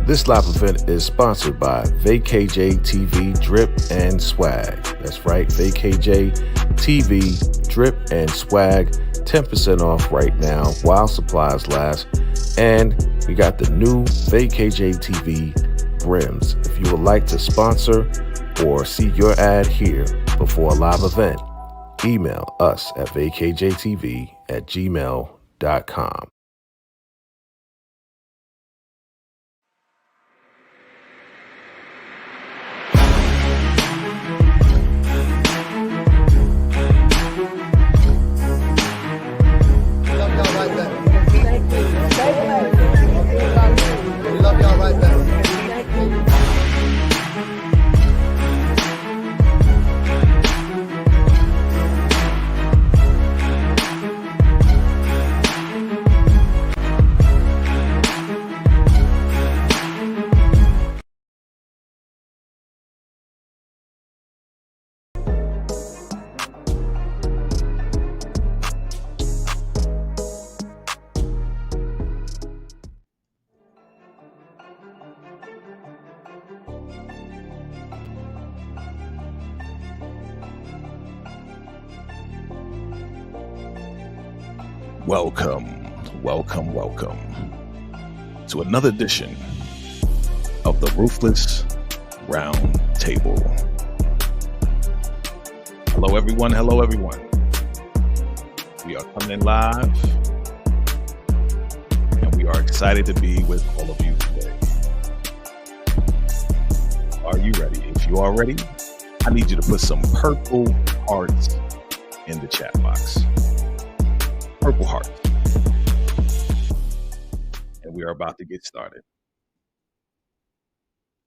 This live event is sponsored by VKJ TV Drip and Swag. That's right, VKJ TV Drip and Swag, 10% off right now while supplies last. And we got the new VKJ TV brims. If you would like to sponsor or see your ad here before a live event, email us at vkjtv@gmail.com. Welcome to another edition of the Ruthless Roundtable. Hello everyone. We are coming in live and we are excited to be with all of you today. Are you ready? If you are ready, I need you to put some purple hearts in the chat box. Purple hearts. And we are about to get started.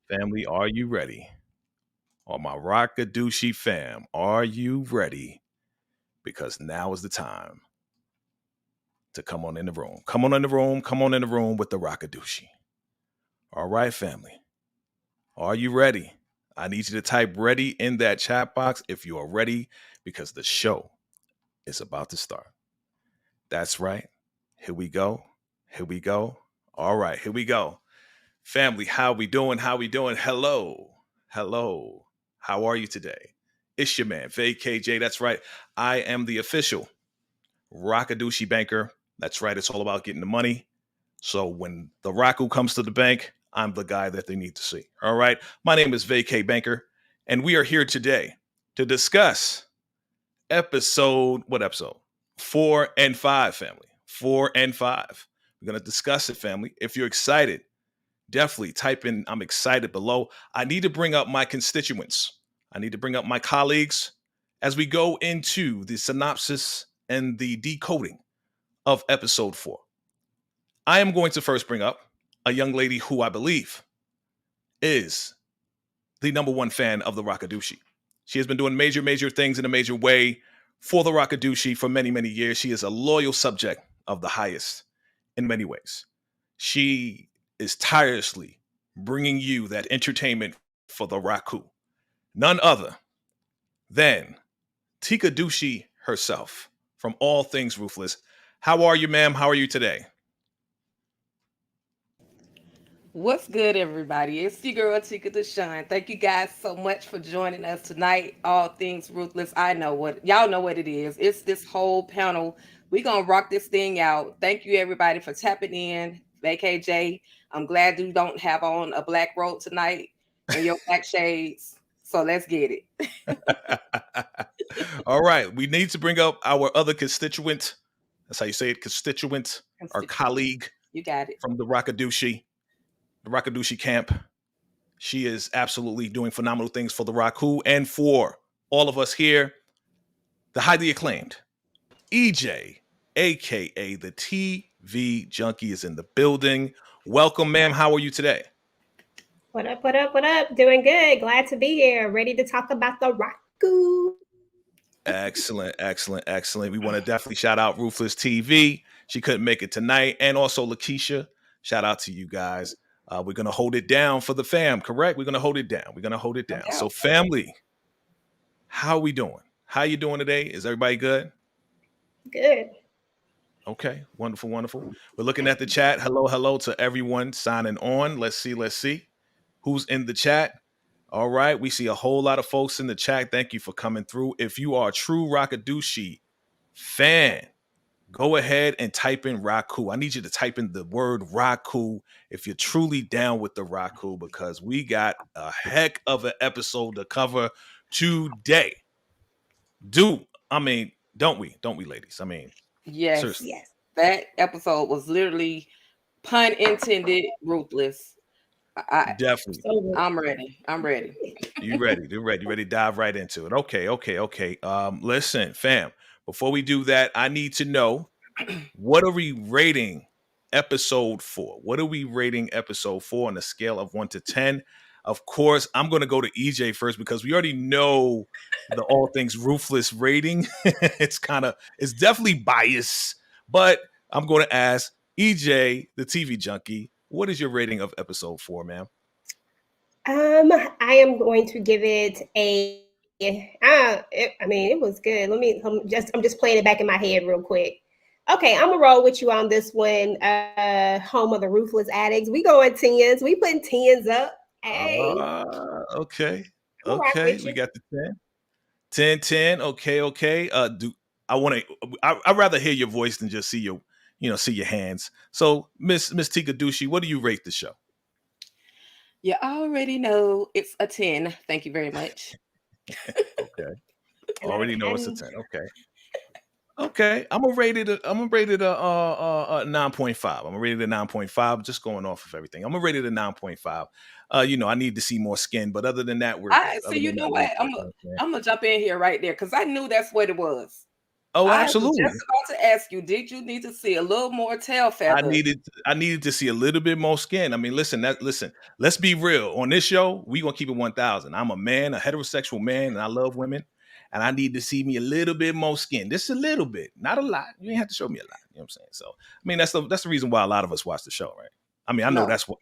Family, are you ready? All my Rockadooshi fam, are you ready? Because now is the time to come on in the room. Come on in the room with the Rockadooshi. All right, family. Are you ready? I need you to type ready in that chat box if you are ready, because the show is about to start. That's right. Here we go. All right, here we go. Family, how we doing? Hello. How are you today? It's your man, VKJ. That's right. I am the official Rockadooshi banker. That's right. It's all about getting the money. So when the Raku comes to the bank, I'm the guy that they need to see. All right. My name is VK Banker, and we are here today to discuss what episode? 4 and 5, family. 4 and 5. We're going to discuss it, family. If you're excited, definitely type in I'm excited below. I need to bring up my constituents. I need to bring up my colleagues as we go into the synopsis and the decoding of episode 4. I am going to first bring up a young lady who I believe is the number one fan of the Rockadooshi. She has been doing major things in a major way for the Rockadooshi for many years. She is a loyal subject of the highest in many ways. She is tirelessly bringing you that entertainment for the Raku. None other than Tikadooshi herself from All Things Ruthless. How are you, ma'am? How are you today? What's good, everybody? It's your girl, Tika Deshawn. Thank you guys so much for joining us tonight. All Things Ruthless. Y'all know what it is. It's this whole panel. We're going to rock this thing out. Thank you, everybody, for tapping in. VKJ, I'm glad you don't have on a black robe tonight and your black shades. So let's get it. All right. We need to bring up our other constituent. That's how you say it, constituent. Our colleague. You got it. From the Rockadooshi camp. She is absolutely doing phenomenal things for the Raku and for all of us here. The highly acclaimed EJ, aka the TV Junkie, is in the building. Welcome, ma'am. How are you today? What up? Doing good. Glad to be here. Ready to talk about the Raku. Excellent, excellent, excellent. We want to definitely shout out Ruthless TV. She couldn't make it tonight, and also Lakeisha. Shout out to you guys. We're gonna hold it down for the fam. Correct? We're gonna hold it down. We're gonna hold it No down. So, doubt. family, how we doing? How you doing today? Is everybody good? Good. Okay, wonderful, wonderful. We're looking at the chat. Hello, hello to everyone signing on. Let's see, let's see who's in the chat. All right, we see a whole lot of folks in the chat. Thank you for coming through. If you are a true Rockadushi fan, go ahead and type in Raku. I need you to type in the word Raku if you're truly down with the Raku, because we got a heck of an episode to cover today. Don't we? Don't we, ladies? I mean, Yes, seriously, Yes. that episode was literally, pun intended, ruthless. I, definitely. So good. I'm ready. I'm ready. You ready? You ready? You ready to dive right into it? Okay, okay, okay. Listen, fam. Before we do that, I need to know, what are we rating episode 4? What are we rating episode 4 on a scale of 1 to 10? Of course, I'm going to go to EJ first because we already know the all things ruthless rating. It's definitely biased, but I'm going to ask EJ, the TV junkie, what is your rating of episode 4, ma'am? I am going to give it a. I mean, it was good. I'm just playing it back in my head real quick. Okay, I'm gonna roll with you on this one. Home of the Ruthless Addicts. We going tens. We putting tens up. Hey, Okay. I'm gonna rock Okay. with We you. got the 10. 10, 10. Okay, okay. Do I want to I'd rather hear your voice than just see see your hands. So, Miss Tika Dushi, what do you rate the show? You already know it's a 10. Thank you very much. Okay. And I Already know it's a and 10. Okay. Okay. I'm gonna rate it a 9.5. I'm gonna rate it a 9.5, just going off of everything. I'm gonna rate it a 9.5. I need to see more skin, but other than that, we're good. I so Other you than know that, we're what? good. You know what I'm saying? I'm gonna jump in here right there because I knew that's what it was. Oh, I was absolutely. just about to ask you, did you need to see a little more tail feather? I needed to see a little bit more skin. I mean, listen, let's be real. On this show, we gonna keep it 1,000. I'm a man, a heterosexual man, and I love women. And I need to see me a little bit more skin. Just a little bit, not a lot. You ain't have to show me a lot. You know what I'm saying? So, I mean, that's the reason why a lot of us watch the show, right? I mean, I know No. that's what.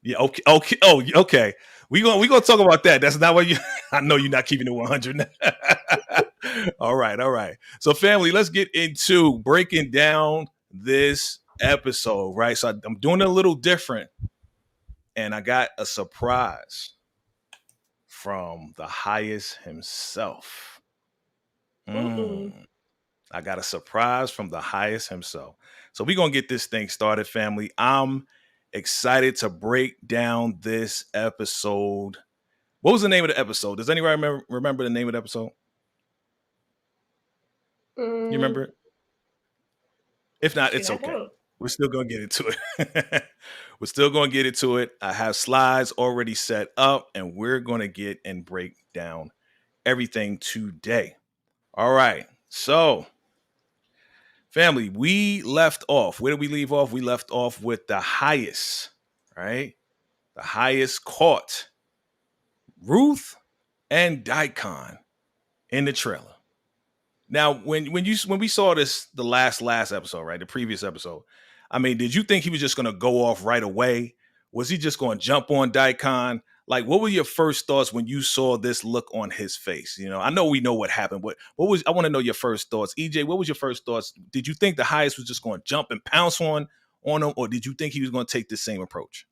Yeah. Okay. Okay. Oh, okay. We gonna talk about that. That's not what you. I know you're not keeping it 100. All right. All right. So, family, let's get into breaking down this episode. Right. So, I'm doing it a little different, and I got a surprise from the highest himself. mm-mm. Mm. I got a surprise from the highest himself. So we're gonna get this thing started, family. I'm excited to break down this episode. What was the name of the episode? Does anybody remember the name of the episode? You Mm, remember it? If not, shoot, it's I okay. don't. We're still gonna get into it. We're still gonna get into it. I have slides already set up, and we're gonna get and break down everything today. All right. So, family, we left off. Where did we leave off? We left off with the highest, right? The highest caught Ruth and Daikon in the trailer. Now, when we saw this the last episode, right? The previous episode, I mean, did you think he was just gonna go off right away? Was he just gonna jump on Daikon? Like, what were your first thoughts when you saw this look on his face? I know we know what happened, but I want to know your first thoughts. EJ, what was your first thoughts? Did you think the highest was just gonna jump and pounce on him, or did you think he was gonna take the same approach?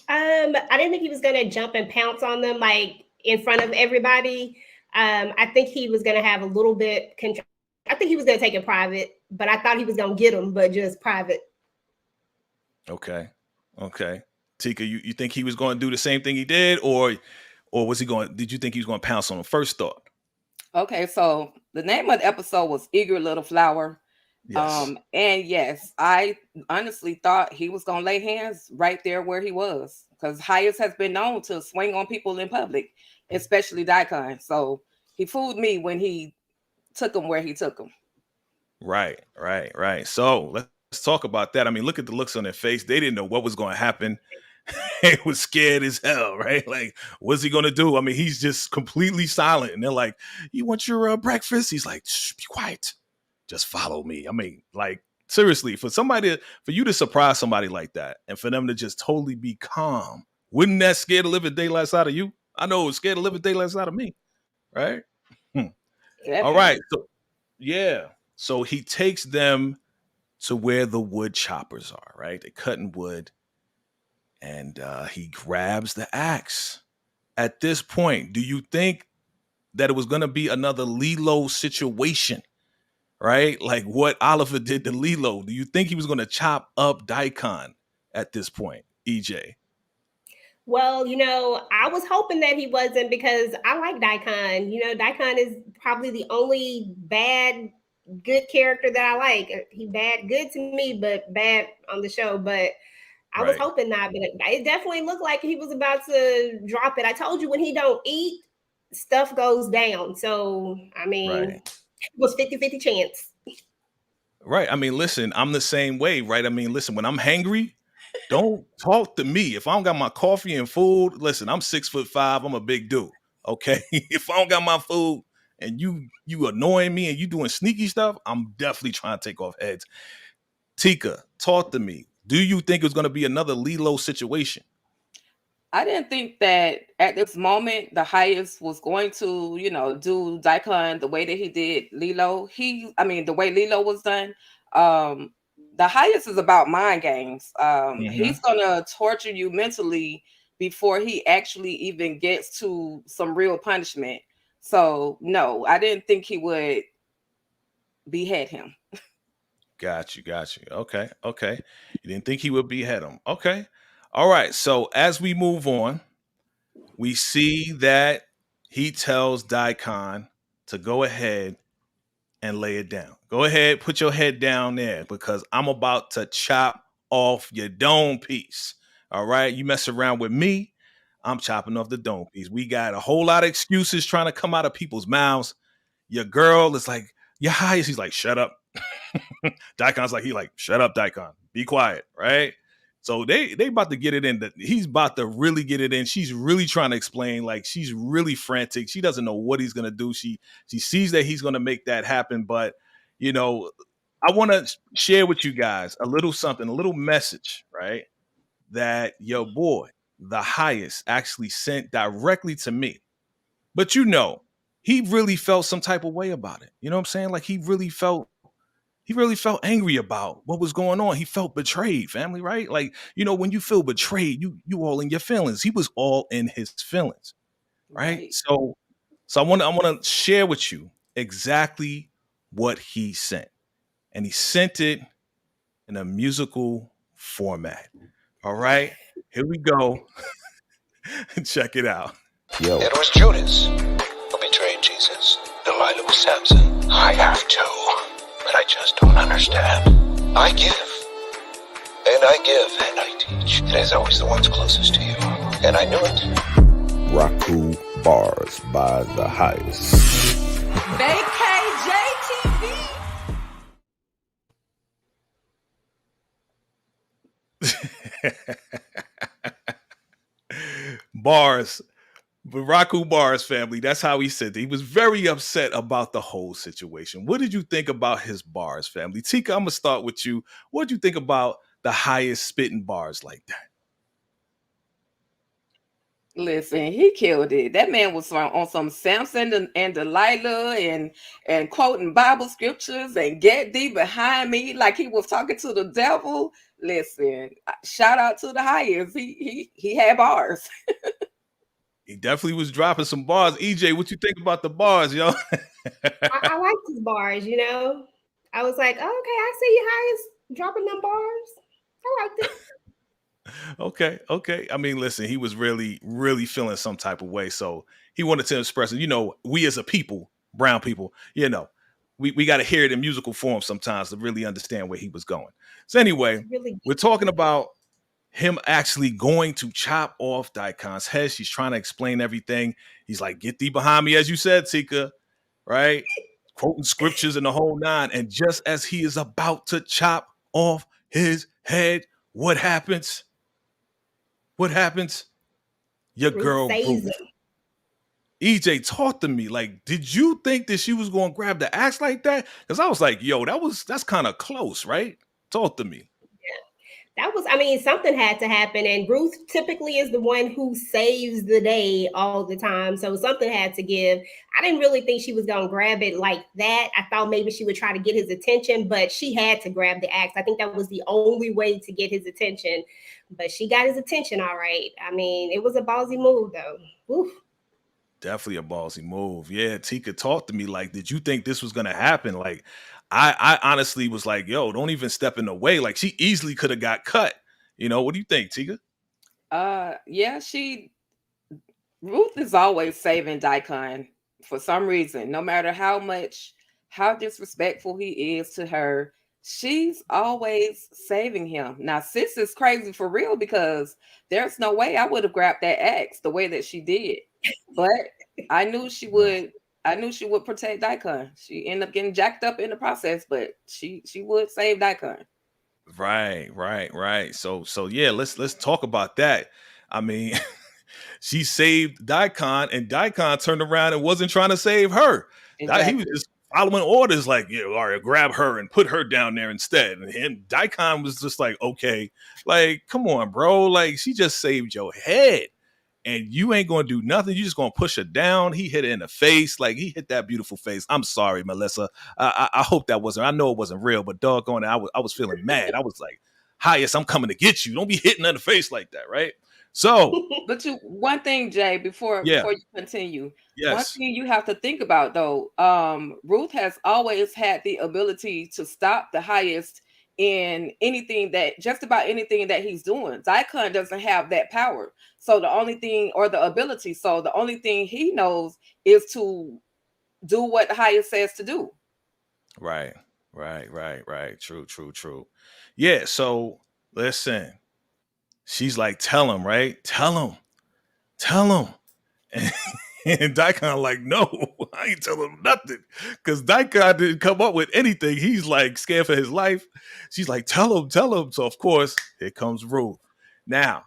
I didn't think he was gonna jump and pounce on them like in front of everybody. I think he was gonna have a little bit. I think he was gonna take it private, but I thought he was gonna get him, but just private. Okay. Okay. Tika, you think he was going to do the same thing he did, or was he going? Did you think he was going to pounce on him? First thought. Okay, so the name of the episode was Eager Little Flower. Yes. And yes, I honestly thought he was gonna lay hands right there where he was, because Hayes has been known to swing on people in public, especially Daikon. So he fooled me when he took him where he took him. Right. Right. Right. So let's talk about that. I mean, look at the looks on their face. They didn't know what was going to happen. He was scared as hell, right? Like, what's he gonna do? I mean, he's just completely silent, and they're like, "You want your breakfast?" He's like, "Shh, be quiet, just follow me." I mean, like, seriously, for you to surprise somebody like that, and for them to just totally be calm, wouldn't that scare the living daylights out of you? I know it would scare the living daylights out of me, right? Hmm. All right, Definitely. so yeah, so he takes them to where the wood choppers are, right? They're cutting wood, and he grabs the axe. At this point, do you think that it was going to be another Lilo situation, right? Like what Oliver did to Lilo? Do you think he was going to chop up Daikon at this point, EJ? Well, I was hoping that he wasn't because I like Daikon. Daikon is probably the only bad good character that I like. He bad good to me, but bad on the show. But I was Right, hoping not, but it definitely looked like he was about to drop it. I told you when he don't eat, stuff goes down. So I right. mean, it was 50-50 chance. Right. I mean, listen, I'm the same way, right? I mean, listen, when I'm hangry, don't talk to me. If I don't got my coffee and food, listen, I'm 6'5". I'm a big dude. Okay. If I don't got my food and you annoying me and you doing sneaky stuff, I'm definitely trying to take off heads. Tika, talk to me. Do you think it's gonna be another Lilo situation? I didn't think that at this moment the highest was going to, do Daikon the way that he did Lilo. I mean, the way Lilo was done. Um, the highest is about mind games. He's Hmm. gonna torture you mentally before he actually even gets to some real punishment. So no, I didn't think he would behead him. Got you. Okay, okay. You didn't think he would behead him. Okay. All right. So as we move on, we see that he tells Daikon to go ahead and lay it down. Go ahead, put your head down there because I'm about to chop off your dome piece. All right. You mess around with me, I'm chopping off the dome piece. We got a whole lot of excuses trying to come out of people's mouths. Your girl is like, your highest. He's like, shut up. Daikon's like, he like, shut up, Daikon. Be quiet, right? So they about to get it in. He's about to really get it in. She's really trying to explain, like she's really frantic. She doesn't know what he's gonna do. She sees that he's gonna make that happen, but you know, I want to share with you guys a little something, a little message, right? That your boy, the highest, actually sent directly to me. But he really felt some type of way about it. You know what I'm saying? Like he really felt angry about what was going on. He felt betrayed, family, right? Like, when you feel betrayed, you all in your feelings. He was all in his feelings, right? Right. So I want to share with you exactly what he sent. And he sent it in a musical format. All right? Here we go. Check it out. Yo. It was Judas who betrayed Jesus. Delilah was Samson. I have too, but I just don't understand. I give, and I give, and I teach. It is always the ones closest to you, and I knew it. Raku Bars by the Highest. Bars. Baraku Bars family, that's how he said it. He was very upset about the whole situation. What did you think about his bars, family? Tika, I'm gonna start with you. What did you think about the highest spitting bars like that? Listen, he killed it. That man was on some Samson and Delilah and quoting Bible scriptures and get thee behind me like he was talking to the devil. Listen, shout out to the highest. He had bars. He definitely was dropping some bars. EJ, what you think about the bars, yo? I like these bars. I was like, oh, okay, I see you highest dropping them bars. I liked it. Okay. I mean, listen, he was really, really feeling some type of way. So he wanted to express it. We as a people, brown people, we got to hear it in musical form sometimes to really understand where he was going. So anyway, It's really we're talking about him actually going to chop off Daikon's head. She's trying to explain everything. He's like, get thee behind me, as you said, Tika, right? Quoting scriptures and the whole nine. And just as he is about to chop off his head, what happens? What happens? Your Ruth girl saves Ruth. him. EJ, talk to me. Like, did you think that she was going to grab the axe like that? Because I was like, yo, that's kind of close, right? Talk to me. That was, I mean, something had to happen. And Ruth typically is the one who saves the day all the time. So something had to give. I didn't really think she was going to grab it like that. I thought maybe she would try to get his attention, but she had to grab the axe. I think that was the only way to get his attention. But she got his attention all right. I mean, it was a ballsy move, though. Oof. Definitely a ballsy move. Yeah, Tika talked to me like, did you think this was gonna happen? Like, I honestly was like, yo, don't even step in the way. Like, she easily could have got cut. What do you think, Tika? Yeah, Ruth is always saving Daikon for some reason. No matter how disrespectful he is to her, she's always saving him. Now, sis is crazy for real because there's no way I would have grabbed that axe the way that she did. But I knew she would. I knew she would protect Daikon. She ended up getting jacked up in the process, but she would save Daikon. Right. So yeah, let's talk about that. I mean, she saved Daikon, and Daikon turned around and wasn't trying to save her. He was Exactly. just following orders, like, yeah, all right, grab her and put her down there instead. And Daikon was just like, okay, like, come on, bro. Like, she just saved your head. And you ain't gonna do nothing. You just gonna push her down. He hit her in the face, like he hit that beautiful face. I'm sorry, Melissa. I hope that wasn't. I know it wasn't real, but doggone it, I was feeling mad. I was like, "Highest, I'm coming to get you. Don't be hitting her in the face like that, right?" So, But one thing, Jay, yeah, before you continue, one yes, thing you have to think about though, Ruth has always had the ability to stop the highest in anything that just about anything that he's doing. Daikon doesn't have that power. So the only thing or the ability, so the only thing he knows is to do what the highest says to do. right. True. Yeah. So listen, she's like, tell him, right? Tell him. And Daikon like, no, I ain't telling him nothing. Because Daikon didn't come up with anything. He's like scared for his life. She's like, tell him. So of course, here comes Ruth. Now,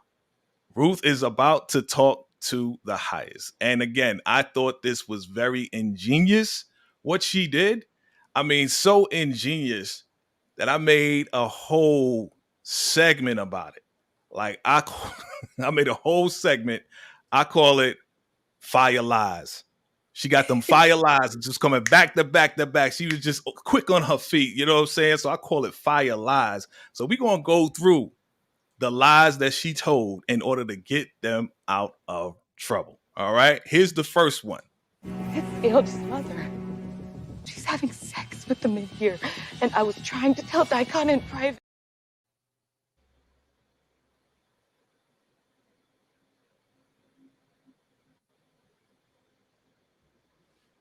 Ruth is about to talk to the highest. And again, I thought this was very ingenious what she did. I mean, so ingenious that I made a whole segment about it. Like I made a whole segment. I call it Fire Lies. She got them fire lies just coming back to back to back. She was just quick on her feet. You know what I'm saying? So I call it Fire Lies. So we're going to go through the lies that she told in order to get them out of trouble. All right. Here's the first one. It's the eldest mother. She's having sex with them in here. And I was trying to tell Daikon in private.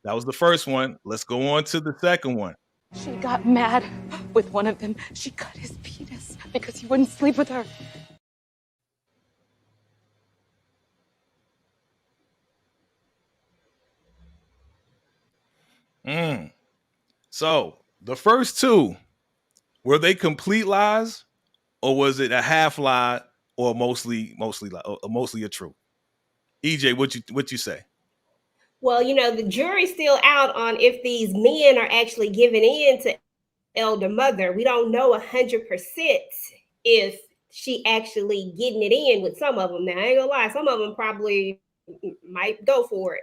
That was the first one. Let's go on to the second one. She got mad with one of them. She cut his penis because he wouldn't sleep with her. So the first two, were they complete lies, or was it a half lie, or mostly lie, or mostly a truth? EJ, what you say? Well, the jury's still out on if these men are actually giving in to elder mother. We don't know 100% if she actually getting it in with some of them. Now, I ain't gonna lie, some of them probably might go for it.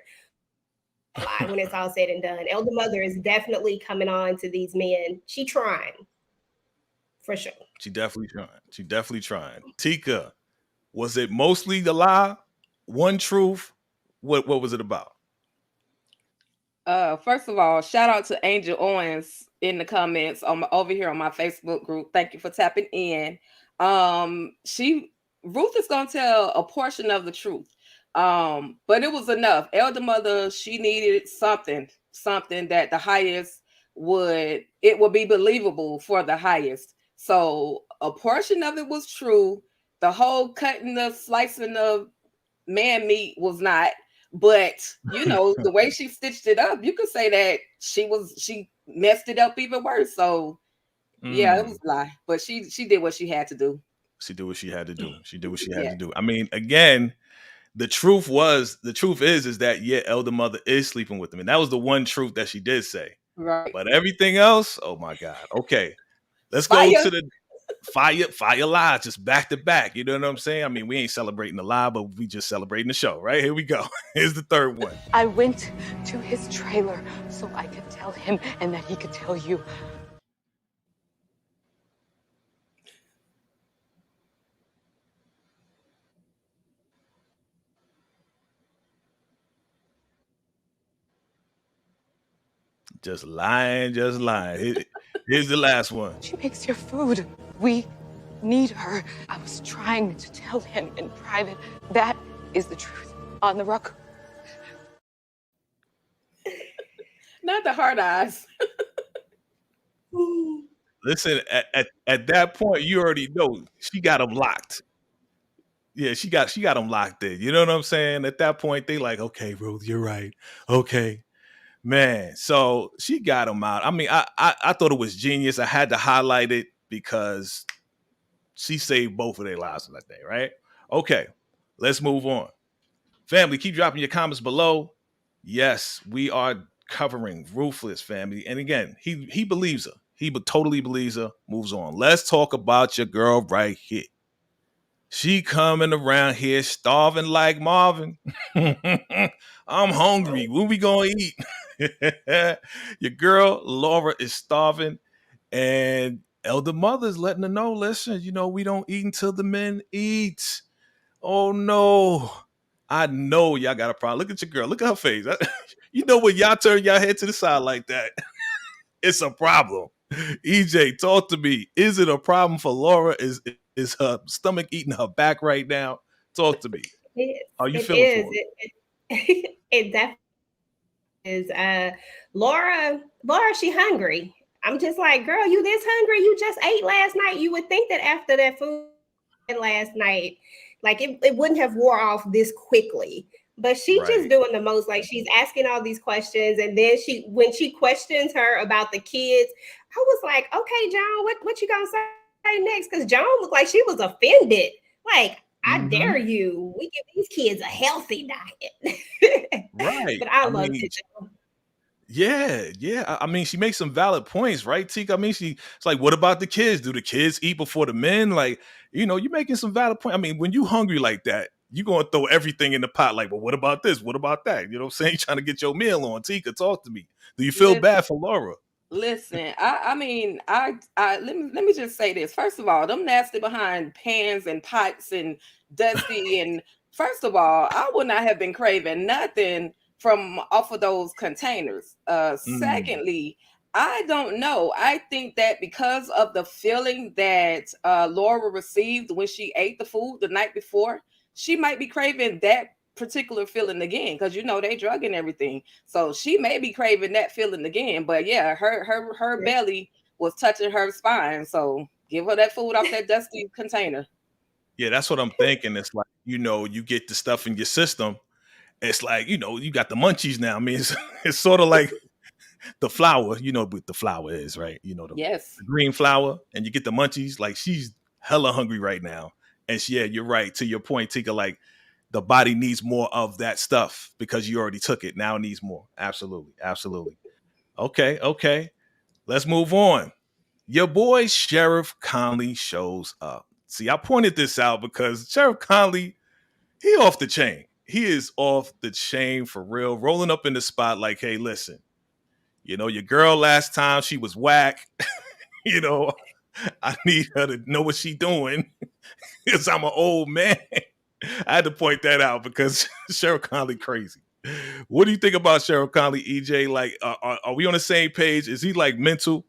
When it's all said and done, elder mother is definitely coming on to these men. She trying for sure. She definitely trying. Tika, was it mostly the lie, one truth? What was it about? First of all, shout out to Angel Owens in the comments over here on my Facebook group. Thank you for tapping in. She Ruth is gonna tell a portion of the truth. But it was enough. Elder Mother, she needed something that the highest would be believable for the highest. So a portion of it was true. The whole cutting the slicing of man meat was not. But the way she stitched it up, you could say that she messed it up even worse. So yeah, it was a lie. But she did what she had to do. She did what she had to do. She did what she had Yeah. to do. I mean, again, the truth is that yeah, elder mother is sleeping with him, and that was the one truth that she did say. Right. But everything else, oh my God. Okay, let's go Fire. to the fire lie, just back to back. You know what I'm saying? I mean, we ain't celebrating the lie, but we just celebrating the show, right? Here we go. Here's the third one. I went to his trailer so I could tell him and that he could tell you. Just lying, just lying. Here's the last one. She makes your food. We need her. I was trying to tell him in private. That is the truth. On the rock. Not the hard eyes. Listen, at that point, you already know she got him locked. Yeah, she got him locked in. You know what I'm saying? At that point, they like, okay, Ruth, you're right. Okay, man. So she got him out. I mean, I thought it was genius. I had to highlight it because she saved both of their lives that day, right? Okay, let's move on. Family, keep dropping your comments below. Yes, we are covering Ruthless, family. And again, he believes her. He totally believes her. Moves on. Let's talk about your girl right here. She coming around here starving like Marvin. I'm hungry. When we gonna eat? Your girl Laura is starving, and elder mother's letting her know. Listen, we don't eat until the men eat. Oh no. I know y'all got a problem. Look at your girl. Look at her face. You know when y'all turn y'all head to the side like that, it's a problem. EJ, talk to me. Is it a problem for Laura? Is her stomach eating her back right now? Talk to me. How you It feeling is. for her? It definitely is. Laura, she hungry. I'm just like, girl, you this hungry? You just ate last night. You would think that after that food last night, like it wouldn't have wore off this quickly. But she just Right. doing the most. Like she's asking all these questions, and then when she questions her about the kids, I was like, okay, Joan, what you gonna say next? Because Joan looked like she was offended. Like, I dare Mhm. you. We give these kids a healthy diet. Right. But I I loved mean, it. yeah. I mean, she makes some valid points, right, Tika? I mean, it's like, what about the kids? Do the kids eat before the men? Like, you're making some valid points. I mean, when you hungry like that, you're gonna throw everything in the pot. Like, well, what about this? What about that? You know what I'm saying? You're trying to get your meal on. Tika, talk to me. Do you feel Listen, bad for Laura? listen. I mean, let me just say this. First of all, them nasty behind pans and pots and dusty. And first of all, I would not have been craving nothing from off of those containers. Mm, Secondly, I don't know. I think that because of the feeling that Laura received when she ate the food the night before, she might be craving that particular feeling again, because they drug and everything. So she may be craving that feeling again. But yeah, her belly was touching her spine. So give her that food off that dusty container. yeah, that's what I'm thinking. It's like, you get the stuff in your system. It's like, you got the munchies now. I mean, it's sort of like the flour, what the flour is, right? Yes. The green flour, and you get the munchies. Like, she's hella hungry right now. And yeah, you're right. To your point, Tika, like, the body needs more of that stuff because you already took it. Now it needs more. Absolutely. Absolutely. Okay. Let's move on. Your boy Sheriff Conley shows up. See, I pointed this out because Sheriff Conley, he off the chain. He is off the chain for real, rolling up in the spot like, hey, listen, your girl last time, she was whack. you know, I need her to know what she doing because I'm an old man. I had to point that out because Sheriff Conley crazy. What do you think about Sheriff Conley, EJ? Like, are we on the same page? Is he like mental?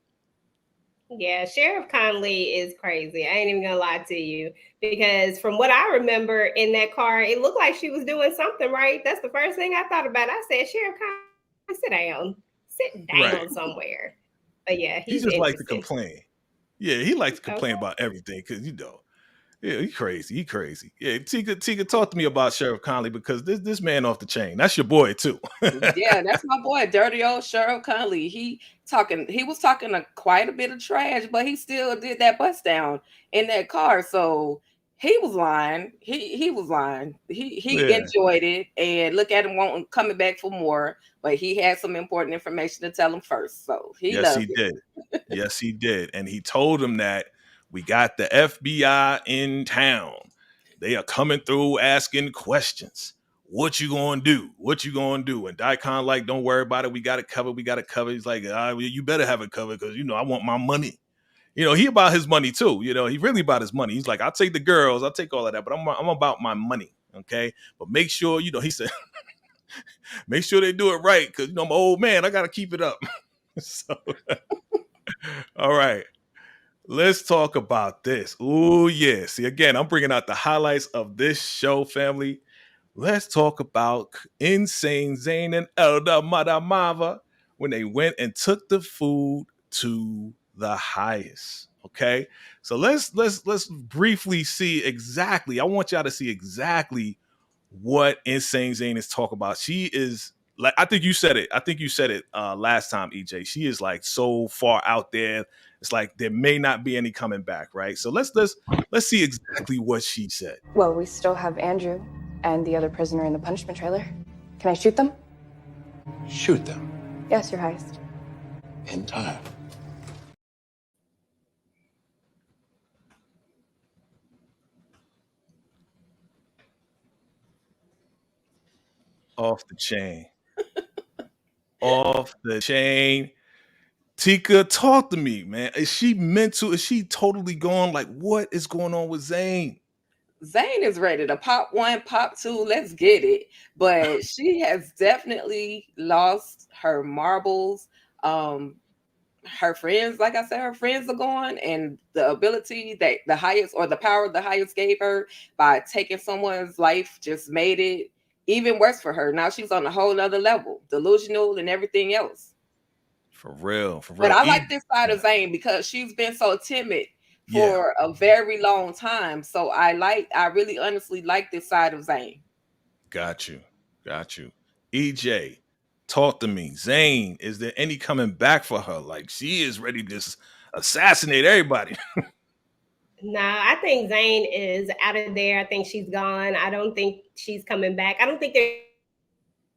Yeah, Sheriff Conley is crazy. I ain't even gonna lie to you, because from what I remember in that car, it looked like she was doing something right. That's the first thing I thought about. I said, Sheriff Conley, sit Right. down somewhere. But yeah, He he's just like to interesting. complain. Yeah, he likes to complain Okay. about everything because Yeah, he crazy. He crazy. Yeah, Tika, talk to me about Sheriff Conley because this man off the chain. That's your boy too. Yeah, that's my boy, dirty old Sheriff Conley. He was talking quite a bit of trash, but he still did that bust down in that car. So he was lying. He was lying. He Yeah. enjoyed it, and look at him wanting coming back for more. But he had some important information to tell him first, so he Yes, he loved it. did. Yes, he did. And he told him that we got the FBI in town. They are coming through asking questions. What you gonna do? What you gonna do? And Daikon like, don't worry about it. We got it covered. We got it covered. He's like, you better have it covered because I want my money. He about his money too. He really about his money. He's like, I'll take the girls, I'll take all of that, but I'm about my money. Okay, but make sure he said, make sure they do it right because I'm an old man. I gotta keep it up. So, all right. Let's talk about this. Oh, yeah. See, again, I'm bringing out the highlights of this show, family. Let's talk about Insane Zane and Elda Madamava when they went and took the food to the highest. Okay. So let's briefly see exactly. I want y'all to see exactly what Insane Zane is talking about. She is like, I think you said it. Last time, EJ. She is like so far out there. It's like there may not be any coming back, right? So let's see exactly what she said. Well, we still have Andrew and the other prisoner in the punishment trailer. Can I shoot them? Shoot them Yes, Your Highest. in time. Off the chain. Off the chain. Tika, talk to me, man. Is she mental? Is she totally gone? Like, what is going on with Zane? Zane is ready to pop one, pop two. Let's get it. But she has definitely lost her marbles. Her friends, like I said, her friends are gone, and the ability that the highest or the power the highest gave her by taking someone's life just made it even worse for her. Now she's on a whole other level, delusional and everything else. For real, for But real. I like this side of Zane because she's been so timid for a very long time. So I really honestly like this side of Zane. Got you. EJ, talk to me. Zane, is there any coming back for her? Like, she is ready to just assassinate everybody. Nah, I think Zane is out of there. I think she's gone. I don't think she's coming back. I don't think there's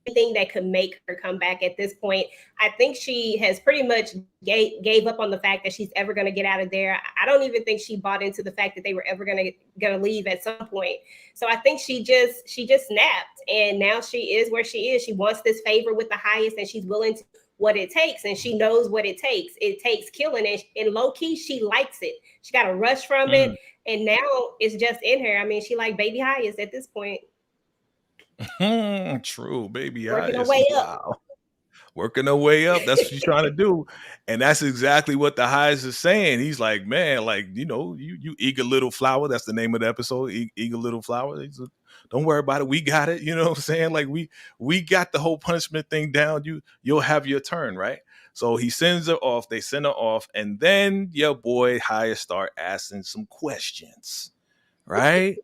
anything that could make her come back at this point. I think she has pretty much gave up on the fact that she's ever going to get out of there. I don't even think she bought into the fact that they were ever going to leave at some point. So I think she just snapped, and now she is where she is. She wants this favor with the highest, and she's willing to what it takes, and she knows what it takes. It takes killing, and low key she likes it. She got a rush from it, and now it's just in her. I mean, she like baby highest at this point. True, baby. Working her way up. Wow. Working her way up. That's what she's trying to do. And that's exactly what the highest is saying. He's like, man, like, you eager little flower. That's the name of the episode. Eager little flower. He's like, don't worry about it. We got it. You know what I'm saying? Like we got the whole punishment thing down. You'll have your turn, right? So he sends her off. They send her off. And then your boy highest start asking some questions, right?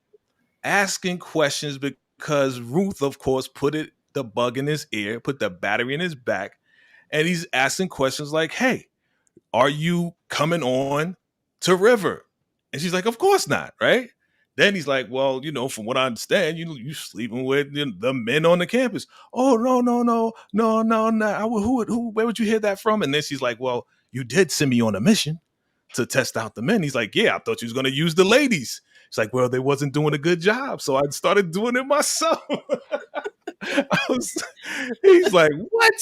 Asking questions because Ruth, of course, put the bug in his ear, put the battery in his back, and he's asking questions like, hey, are you coming on to River? And she's like, of course not, right? Then he's like, well, from what I understand, you sleeping with the men on the campus. Oh, no. Where would you hear that from? And then she's like, well, you did send me on a mission to test out the men. He's like, yeah, I thought you was going to use the ladies. It's like, well, they wasn't doing a good job, so I started doing it myself. He's like, what?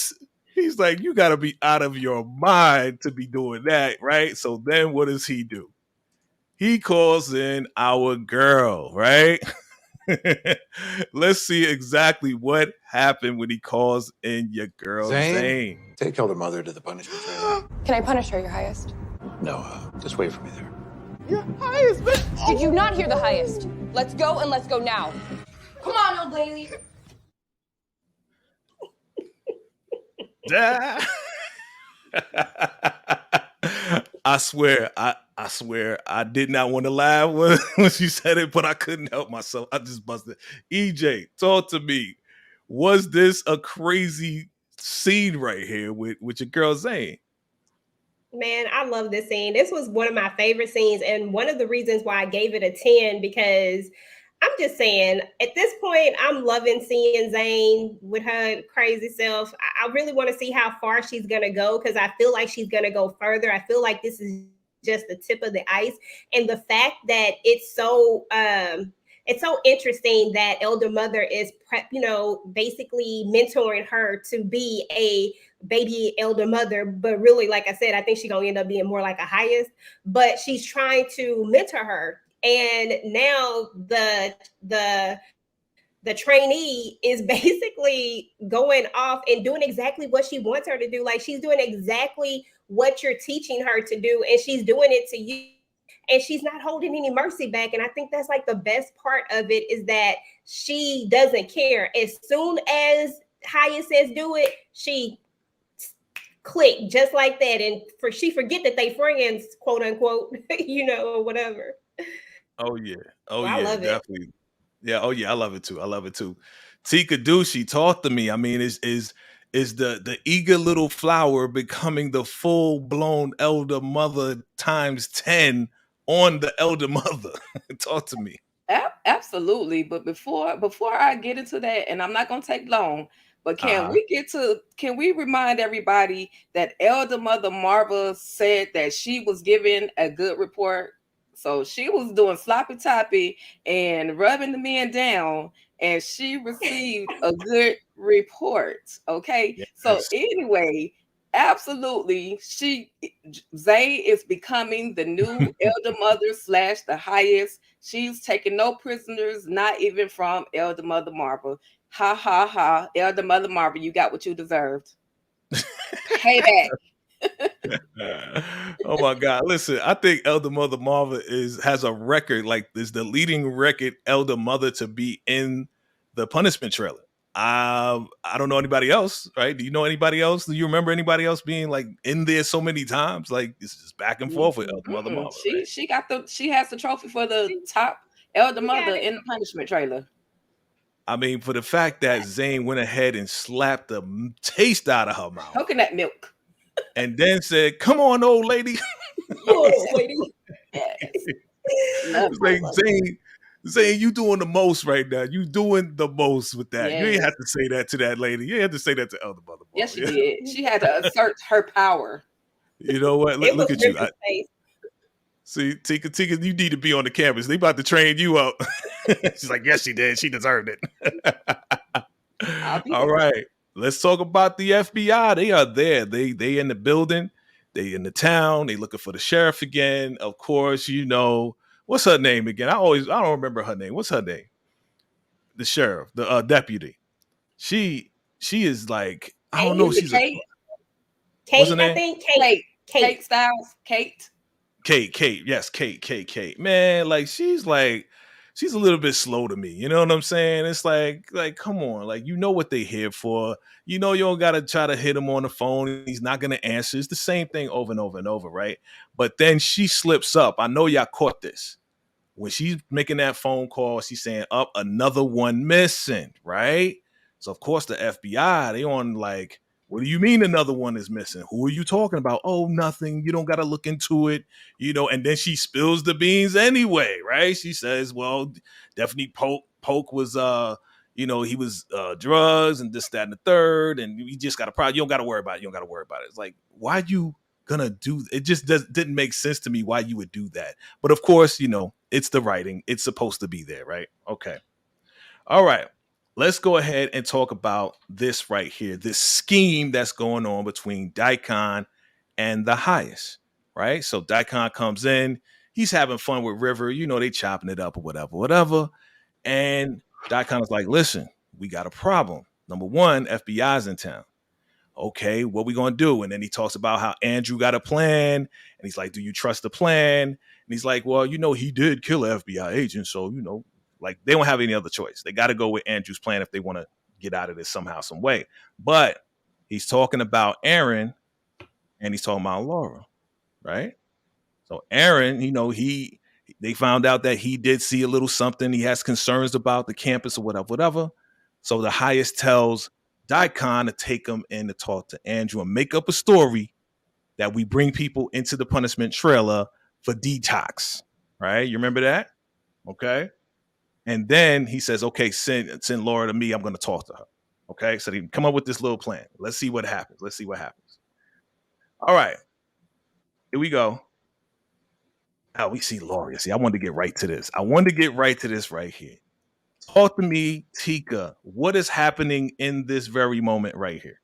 He's like, you got to be out of your mind to be doing that, right? So then what does he do? He calls in our girl, right? Let's see exactly what happened when he calls in your girl, Zane. Take elder mother to the punishment trailer. Can I punish her, Your Highest? No, just wait for me there. Your Highest, but... Did you not hear the highest? Let's go, and let's go now. Come on, old lady. I swear, I swear I did not want to laugh when she said it, but I couldn't help myself. I just busted. EJ, talk to me. Was this a crazy scene right here with your girl Zane? Man, I love this scene. This was one of my favorite scenes, and one of the reasons why I gave it a 10 because I'm just saying, at this point, I'm loving seeing Zane with her crazy self. I really want to see how far she's gonna go because I feel like she's gonna go further. I feel like this is just the tip of the ice, and the fact that it's so interesting that elder mother is basically mentoring her to be a baby elder mother, but really, like I said, I think she's gonna end up being more like a highest, but she's trying to mentor her. And now the trainee is basically going off and doing exactly what she wants her to do. Like she's doing exactly what you're teaching her to do, and she's doing it to you. And she's not holding any mercy back. And I think that's like the best part of it is that she doesn't care. As soon as Hyatt says do it, she click just like that, and she forget that they friends, quote unquote, or whatever. Oh yeah. Oh So I yeah, love it. definitely. Yeah, oh yeah, I love it too. I love it too. Tika Dushi, talk to me. I mean, is the eager little flower becoming the full blown elder mother times 10 on the elder mother? Talk to me. Absolutely. But before I get into that, and I'm not gonna take long, but Uh-huh. can we remind everybody that Elder Mother Marva said that she was given a good report? So she was doing sloppy toppy and rubbing the men down, and she received a good report. Okay. So Yes. anyway, absolutely, Zay is becoming the new elder mother slash the highest. She's taking no prisoners, not even from Elder Mother Marble. Ha ha ha. Elder Mother Marble, you got what you deserved. Payback. Oh my God! Listen, I think Elder Mother Marva has a record like is the leading record Elder Mother to be in the punishment trailer. I don't know anybody else, right? Do you know anybody else? Do you remember anybody else being like in there so many times? Like it's just back and forth with Elder Mother Mm-mm. Marva, right? She has the trophy for the top Elder You got Mother it. in the punishment trailer. I mean, for the fact that Zane went ahead and slapped the taste out of her mouth Coconut milk. and then said, "Come on, old lady." Oh, lady. Yes. Love It's it. like Zane, you doing the most right now. You doing the most with that. You ain't Yes. have to say that to that lady. You ain't have to say that to Elder Mother Yes, Marva. she Yeah. did. She had to assert her power. You know what? It Look was at you. Ripley's face. See, Tika, you need to be on the campus. They about to train you up. She's like, yes, she did. She deserved it. I'll be All there. right. Let's talk about the FBI. They are there. They in the building. They in the town. They looking for the sheriff again. Of course, what's her name again? I don't remember her name. What's her name? The sheriff, the deputy. She she is like, I don't know. Is it She's a Kate? what's her Kate, I name? think. Kate. Kate. Kate. Kate Styles. Kate. Kate. Yes, Kate. Man, like she's a little bit slow to me. You know what I'm saying? It's like come on, like you know what they here for. You know you don't gotta try to hit him on the phone. He's not gonna answer. It's the same thing over and over and over, right? But then she slips up. I know y'all caught this. When she's making that phone call, she's saying, up another one missing, right? So of course the FBI, they on like, what do you mean another one is missing? Who are you talking about? Oh, nothing. You don't got to look into it, and then she spills the beans anyway, right? She says, well, definitely Polk was he was drugs and this, that, and the third, and you just got to probably you don't got to worry about it. You don't got to worry about it. It's like, why you gonna do it? Just didn't make sense to me why you would do that. But of course, it's the writing. It's supposed to be there, right? Okay. All right. Let's go ahead and talk about this right here. This scheme that's going on between Daikon and the highest, right? So Daikon comes in, he's having fun with River, they chopping it up or whatever. And Daikon is like, listen, we got a problem. Number one, FBI's in town. Okay, what we gonna do? And then he talks about how Andrew got a plan, and he's like, do you trust the plan? And he's like, well, he did kill an FBI agent, so like they don't have any other choice. They got to go with Andrew's plan if they want to get out of this somehow, some way. But he's talking about Aaron, and he's talking about Laura, right? So Aaron, they found out that he did see a little something. He has concerns about the campus or whatever, whatever. So the highest tells Daikon to take him in to talk to Andrew and make up a story that we bring people into the punishment trailer for detox. Right? You remember that? Okay. And then he says, okay, send Laura to me. I'm going to talk to her. Okay. So they come up with this little plan. Let's see what happens. All right. Here we go. Oh, we see Laura. See, I wanted to get right to this. Right here. Talk to me, Tika. What is happening in this very moment right here?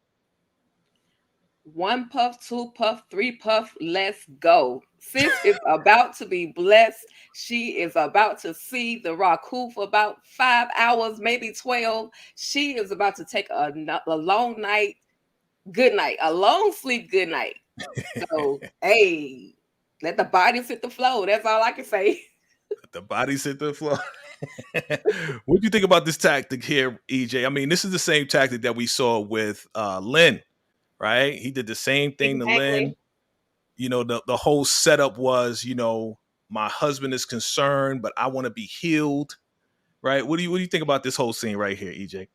1 puff, 2 puff, 3 puff, let's go. Sis is about to be blessed. She is about to see the Raku for about 5 hours, maybe 12. She is about to take a long night, good night, a long sleep, good night. So, hey, let the bodies hit the floor. That's all I can say. The bodies hit the floor. What do you think about this tactic here, EJ? I mean, this is the same tactic that we saw with Lynn, right? He did the same thing to Lynn. The whole setup was, my husband is concerned, but I want to be healed, right? What do you think about this whole scene right here, EJ?